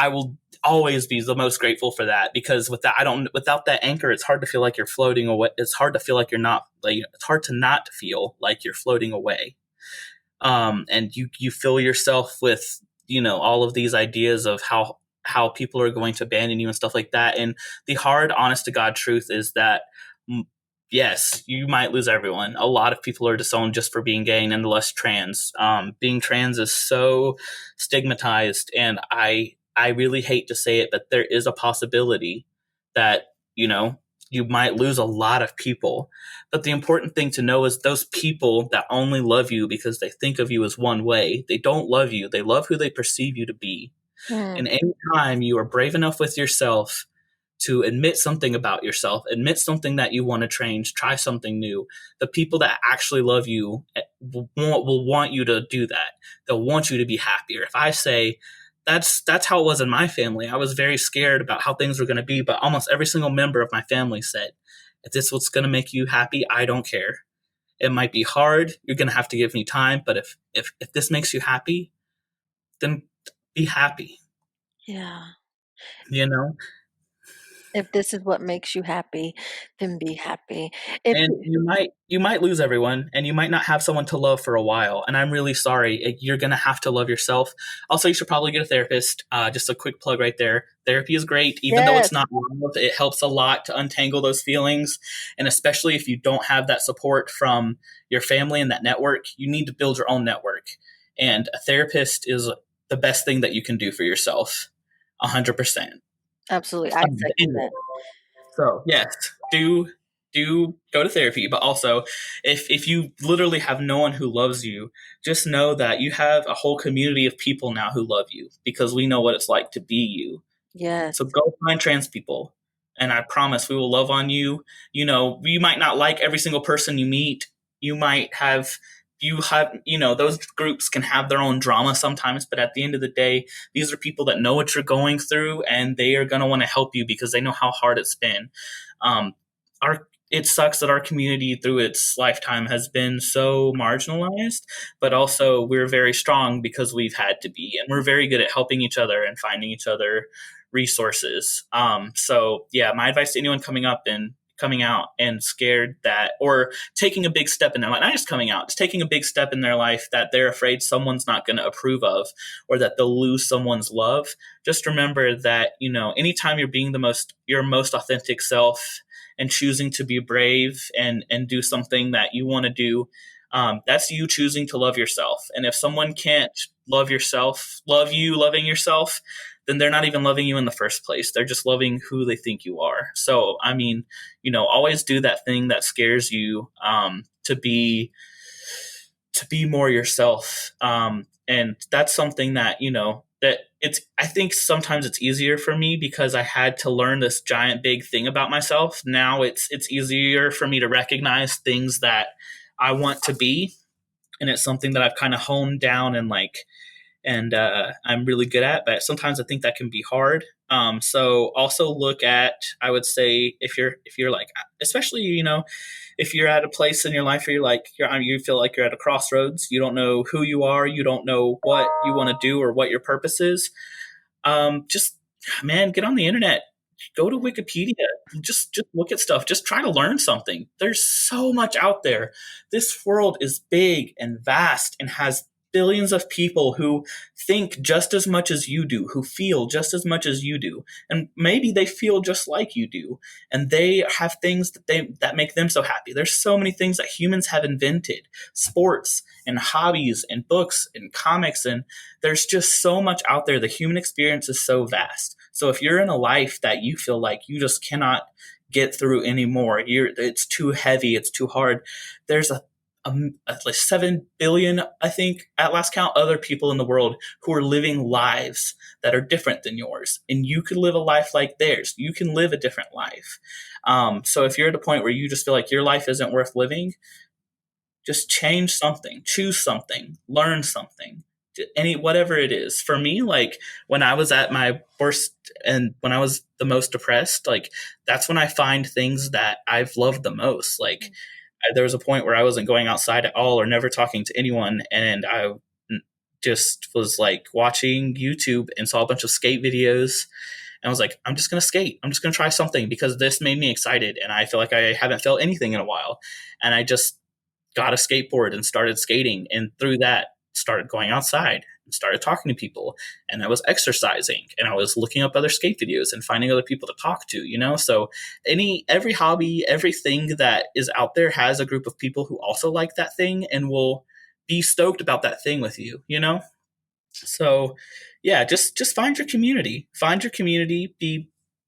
will always be the most grateful for that, because without that anchor, it's hard to feel like you're floating away. It's hard to feel like you're not, it's hard to not feel like you're floating away. And you fill yourself with, all of these ideas of how people are going to abandon you and stuff like that. And the hard, honest to God truth is that, yes, you might lose everyone. A lot of people are disowned just for being gay, and nonetheless trans. Being trans is so stigmatized, and I really hate to say it, but there is a possibility that, you might lose a lot of people. But the important thing to know is those people that only love you because they think of you as one way, they don't love you. They love who they perceive you to be. And anytime you are brave enough with yourself to admit something about yourself, admit something that you want to change, try something new, the people that actually love you will want you to do that. They'll want you to be happier. If I say, that's how it was in my family. I was very scared about how things were going to be, but almost every single member of my family said, if this is what's going to make you happy, I don't care. It might be hard. You're going to have to give me time, but if this makes you happy, then be happy. Yeah. If this is what makes you happy, then be happy. And you might lose everyone, and you might not have someone to love for a while. And I'm really sorry. You're going to have to love yourself. Also, you should probably get a therapist. Just a quick plug right there. Therapy is great. Even though it's not love, it helps a lot to untangle those feelings. And especially if you don't have that support from your family and that network, you need to build your own network. And a therapist is the best thing that you can do for yourself. 100%. Absolutely. I second that. So yes, do go to therapy, but also if you literally have no one who loves you, just know that you have a whole community of people now who love you because we know what it's like to be you. Yes. So go find trans people, and I promise we will love on you. You know, you might not like every single person you meet. Those groups can have their own drama sometimes, but at the end of the day, these are people that know what you're going through, and they are going to want to help you because they know how hard it's been. It sucks that our community through its lifetime has been so marginalized, but also we're very strong because we've had to be, and we're very good at helping each other and finding each other resources. So yeah, my advice to anyone coming out and scared that, or taking a big step in their life, not just coming out, just taking a big step in their life that they're afraid someone's not going to approve of, or that they'll lose someone's love. Just remember that, anytime you're being your most authentic self and choosing to be brave and do something that you want to do, that's you choosing to love yourself. And if someone can't love you loving yourself, then they're not even loving you in the first place. They're just loving who they think you are. So, I mean, always do that thing that scares you, to be more yourself. And that's something that, I think sometimes it's easier for me because I had to learn this giant big thing about myself. Now it's easier for me to recognize things that I want to be. And it's something that I've kind of honed down and I'm really good at, but sometimes I think that can be hard. So also look at, I would say, if you're like, especially, if you're at a place in your life where you feel like you're at a crossroads, you don't know who you are, you don't know what you want to do or what your purpose is. Just, man, get on the internet, go to Wikipedia, just look at stuff, just try to learn something. There's so much out there. This world is big and vast and has billions of people who think just as much as you do, who feel just as much as you do, and maybe they feel just like you do, and they have things that make them so happy. There's so many things that humans have invented, sports and hobbies and books and comics, and there's just so much out there. The human experience is so vast. So if you're in a life that you feel like you just cannot get through anymore, it's too heavy, it's too hard, there's like 7 billion, I think, at last count, other people in the world who are living lives that are different than yours. And you could live a life like theirs. You can live a different life. So if you're at a point where you just feel like your life isn't worth living, just change something, choose something, learn something, whatever it is. For me, like when I was at my worst and when I was the most depressed, like that's when I find things that I've loved the most. Like there was a point where I wasn't going outside at all or never talking to anyone. And I just was like watching YouTube and saw a bunch of skate videos. And I was like, I'm just going to skate. I'm just going to try something because this made me excited. And I feel like I haven't felt anything in a while. And I just got a skateboard and started skating. And through that, started going outside and started talking to people. And I was exercising and I was looking up other skate videos and finding other people to talk to, So every hobby, everything that is out there has a group of people who also like that thing and will be stoked about that thing with you, So yeah, just find your community. Find your community.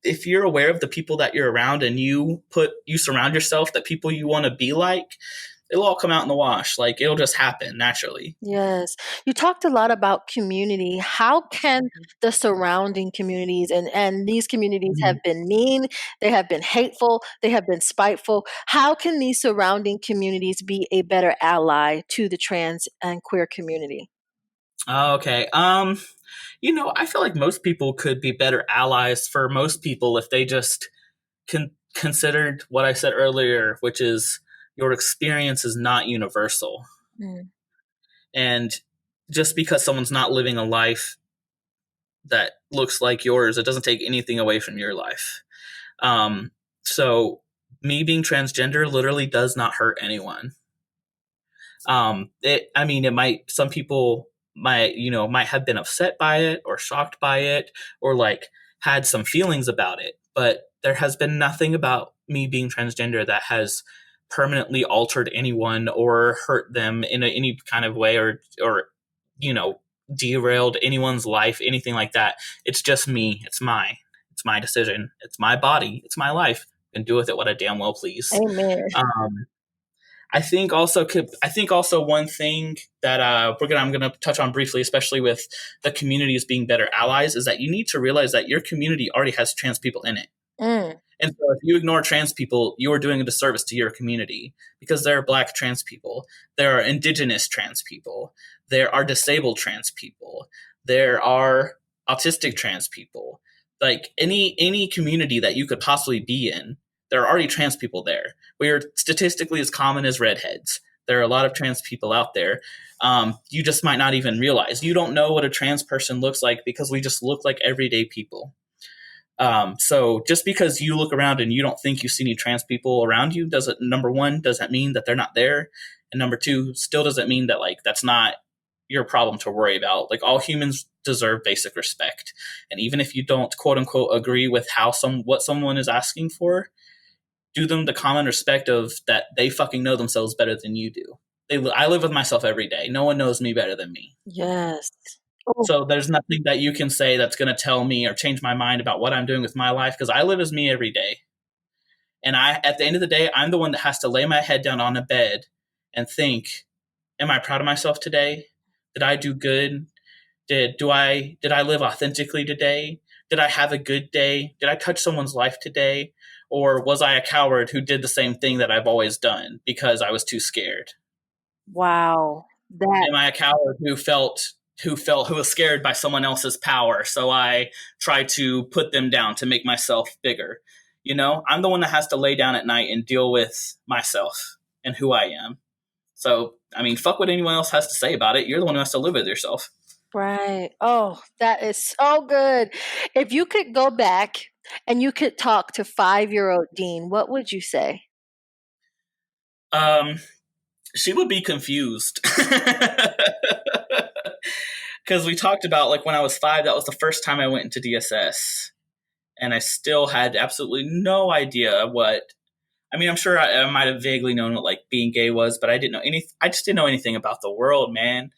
If you're aware of the people that you're around and you surround yourself that people you want to be like, it'll all come out in the wash. Like it'll just happen naturally. Yes. You talked a lot about community. How can the surrounding communities and these communities have been mean, they have been hateful, they have been spiteful. How can these surrounding communities be a better ally to the trans and queer community? Okay. I feel like most people could be better allies for most people if they just considered what I said earlier, which is your experience is not universal. And just because someone's not living a life that looks like yours, it doesn't take anything away from your life. So me being transgender literally does not hurt anyone. Some people might have been upset by it or shocked by it or like had some feelings about it, but there has been nothing about me being transgender that has permanently altered anyone or hurt them in any kind of way or derailed anyone's life, anything like that. It's just me. It's It's my decision. It's my body. It's my life. And do with it what I damn well please. Amen. I think also one thing that I'm gonna touch on briefly, especially with the communities being better allies, is that you need to realize that your community already has trans people in it. And so if you ignore trans people, you are doing a disservice to your community, because there are Black trans people, there are Indigenous trans people, there are disabled trans people, there are autistic trans people. Like any community that you could possibly be in, there are already trans people there. We are statistically as common as redheads. There are a lot of trans people out there. You just might not even realize. You don't know what a trans person looks like because we just look like everyday people. So just because you look around and you don't think you see any trans people around you, number one, does that mean that they're not there? And number two, still doesn't mean that like that's not your problem to worry about. Like, all humans deserve basic respect. And even if you don't quote unquote agree with what someone is asking for, do them the common respect of that they fucking know themselves better than you do. I live with myself every day. No one knows me better than me. Yes. So there's nothing that you can say that's going to tell me or change my mind about what I'm doing with my life, because I live as me every day. And at the end of the day, I'm the one that has to lay my head down on a bed and think, am I proud of myself today? Did I do good? Did I live authentically today? Did I have a good day? Did I touch someone's life today? Or was I a coward who did the same thing that I've always done because I was too scared? Wow. Am I a coward who was scared by someone else's power, so I tried to put them down to make myself bigger? You know, I'm the one that has to lay down at night and deal with myself and who I am. So, I mean, fuck what anyone else has to say about it. You're the one who has to live with yourself. Right. Oh, that is so good. If you could go back and you could talk to 5-year-old Dean, what would you say? She would be confused. Because we talked about, like, when I was 5, that was the first time I went into DSS. And I still had absolutely no idea I'm sure I might have vaguely known what, like, being gay was, but I just didn't know anything about the world, man.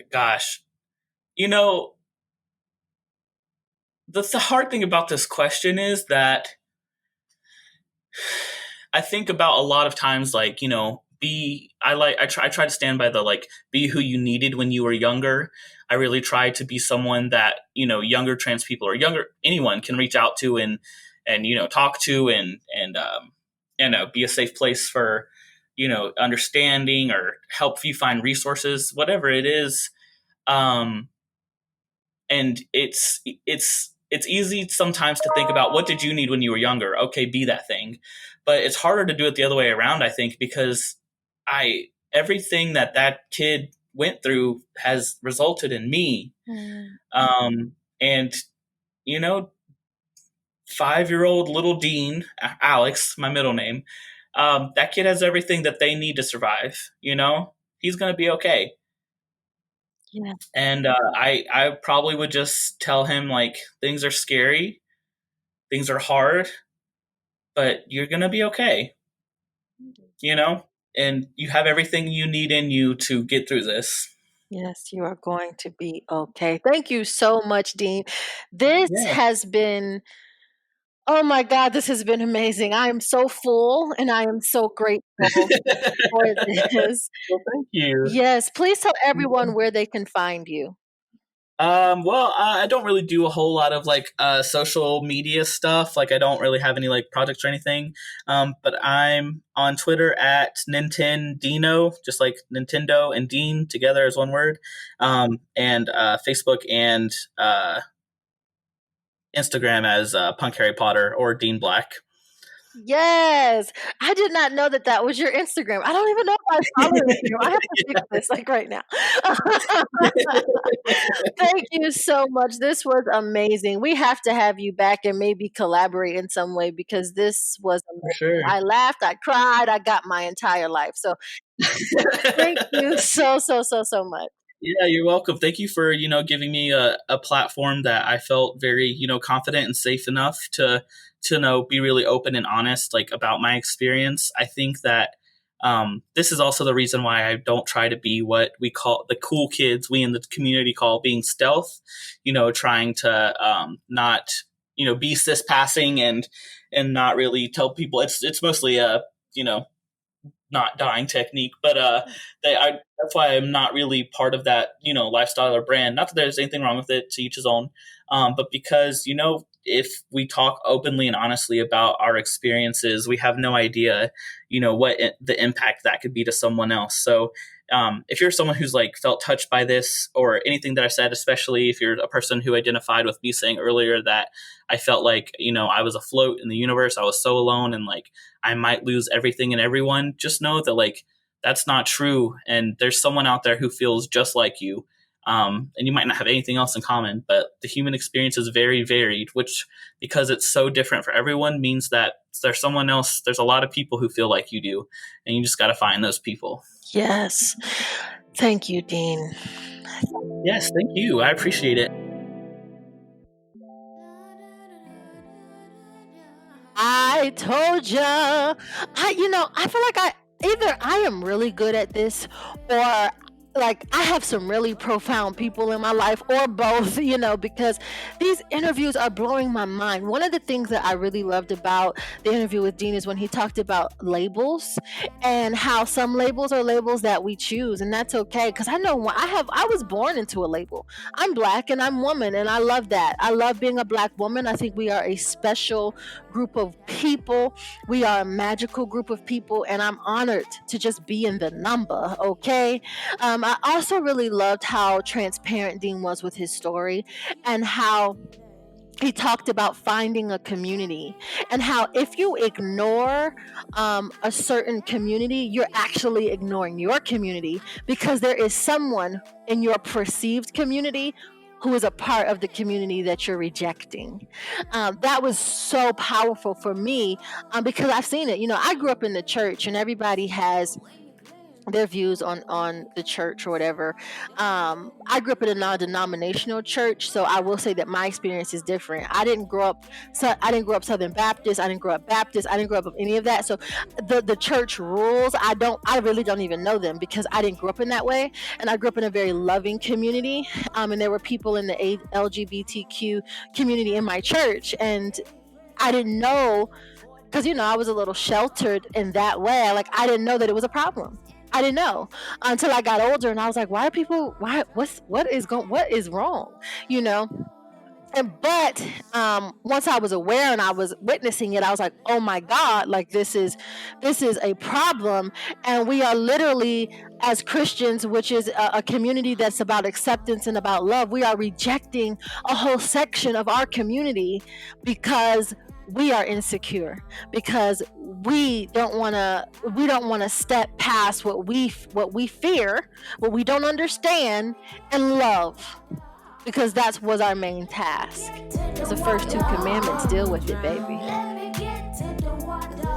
Gosh. You know, the hard thing about this question is that I think about a lot of times, like, you know, I try to stand by the, like, be who you needed when you were younger. I really try to be someone that, you know, younger trans people or anyone can reach out to and you know, talk to and you know, be a safe place for, you know, understanding or help you find resources, whatever it is. And it's easy sometimes to think about, what did you need when you were younger? Okay, be that thing. But it's harder to do it the other way around, I think, because everything that kid went through has resulted in me. And, you know, 5-year-old little Dean, Alex, my middle name, that kid has everything that they need to survive. You know, he's going to be okay. Yeah. And I probably would just tell him, like, things are scary, things are hard, but you're going to be okay. You know, and you have everything you need in you to get through this. Yes, you are going to be okay. Thank you so much, Dean. This has been, oh my God, this has been amazing. I am so full and I am so grateful for this. Well, thank you. Yes, please tell everyone where they can find you. Well, I don't really do a whole lot of, like, social media stuff. Like, I don't really have any, like, projects or anything. But I'm on Twitter at Nintendino, just like Nintendo and Dean together as one word. And Facebook and Instagram as Punk Harry Potter or Dean Black. Yes, I did not know that was your Instagram. I don't even know if I follow you. I have to fix this, like, right now. Thank you so much. This was amazing. We have to have you back and maybe collaborate in some way, because this was amazing. For sure. I laughed, I cried, I got my entire life. So thank you so much. Yeah, you're welcome. Thank you for, you know, giving me a platform that I felt very, you know, confident and safe enough to know, be really open and honest, like, about my experience. I think that This is also the reason why I don't try to be what we call the cool kids, we in the community call being stealth, trying to not, be cis passing and not really tell people it's mostly a, you know, not dying technique, but that's why I'm not really part of that, lifestyle or brand. Not that there's anything wrong with it, to each his own, but because if we talk openly and honestly about our experiences, we have no idea, the impact that could be to someone else. So if you're someone who's like felt touched by this or anything that I said, especially if you're a person who identified with me saying earlier that I felt like, I was afloat in the universe, I was so alone and like I might lose everything and everyone, just know that like that's not true. And there's someone out there who feels just like you. And you might not have anything else in common, but the human experience is very varied, which, because it's so different for everyone, means that there's a lot of people who feel like you do, and you just got to find those people. Yes. Thank you, Dean. Yes, thank you. I appreciate it. I told ya. I feel like either I am really good at this, or like I have some really profound people in my life, or both, because these interviews are blowing my mind. One of the things that I really loved about the interview with Dean is when he talked about labels and how some labels are labels that we choose, and that's okay, because I know I was born into a label. I'm black and I'm woman, and I love that. I love being a black woman. I think we are a special group of people. We are a magical group of people, and I'm honored to just be in the number, okay? I also really loved how transparent Dean was with his story, and how he talked about finding a community, and how if you ignore a certain community, you're actually ignoring your community, because there is someone in your perceived community who is a part of the community that you're rejecting. That was so powerful for me, because I've seen it. I grew up in the church, and everybody has their views on the church or whatever. I grew up in a non-denominational church, so I will say that my experience is different. I didn't grow up Southern Baptist. I didn't grow up Baptist. I didn't grow up with any of that. So the church rules, I really don't even know them, because I didn't grow up in that way. And I grew up in a very loving community, and there were people in the LGBTQ community in my church, and I didn't know, because I was a little sheltered in that way. Like, I didn't know that it was a problem. I didn't know until I got older, and I was like, what is wrong, you know? But once I was aware and I was witnessing it, I was like, oh my God, like this is a problem. And we are literally, as Christians, which is a community that's about acceptance and about love, we are rejecting a whole section of our community because we are insecure, because we don't want to step past what we fear, what we don't understand, and love, because that was our main task. Because the first two commandments deal with it, baby. Let me get to the water.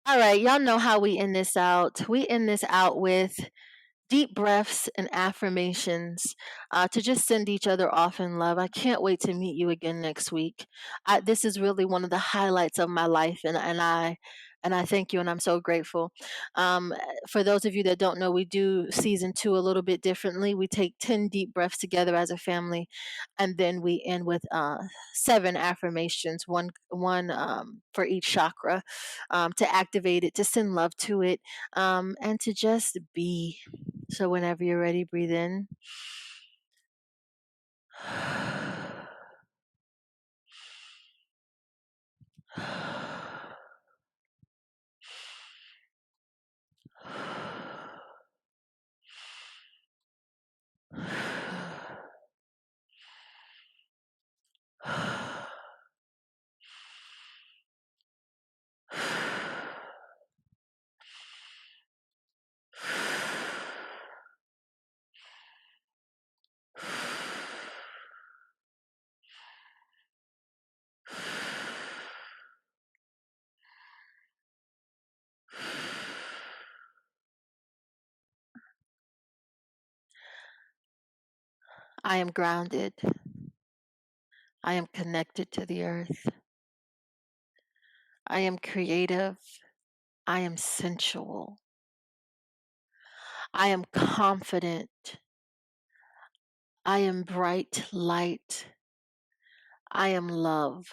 All right, y'all know how we end this out. We end this out with deep breaths and affirmations, to just send each other off in love. I can't wait to meet you again next week. This is really one of the highlights of my life, and I thank you, and I'm so grateful. Um, for those of you that don't know, we do season 2 a little bit differently. We take 10 deep breaths together as a family, and then we end with 7 affirmations, one for each chakra, to activate it, to send love to it, and to just be. So whenever you're ready, breathe in. I am grounded. I am connected to the earth. I am creative. I am sensual. I am confident. I am bright light. I am love.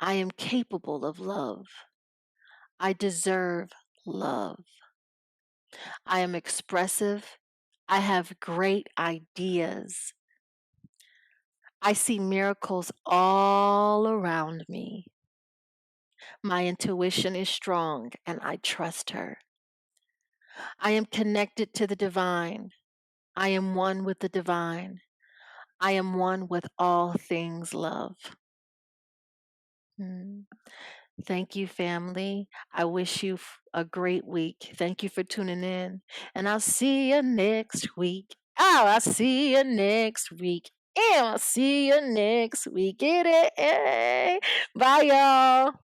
I am capable of love. I deserve love. I am expressive. I have great ideas. I see miracles all around me. My intuition is strong and I trust her. I am connected to the divine. I am one with the divine. I am one with all things love. Mm. Thank you, family. I wish you a great week. Thank you for tuning in. And I'll see you next week. Oh, I'll see you next week. And I'll see you next week. Get it? Bye, y'all.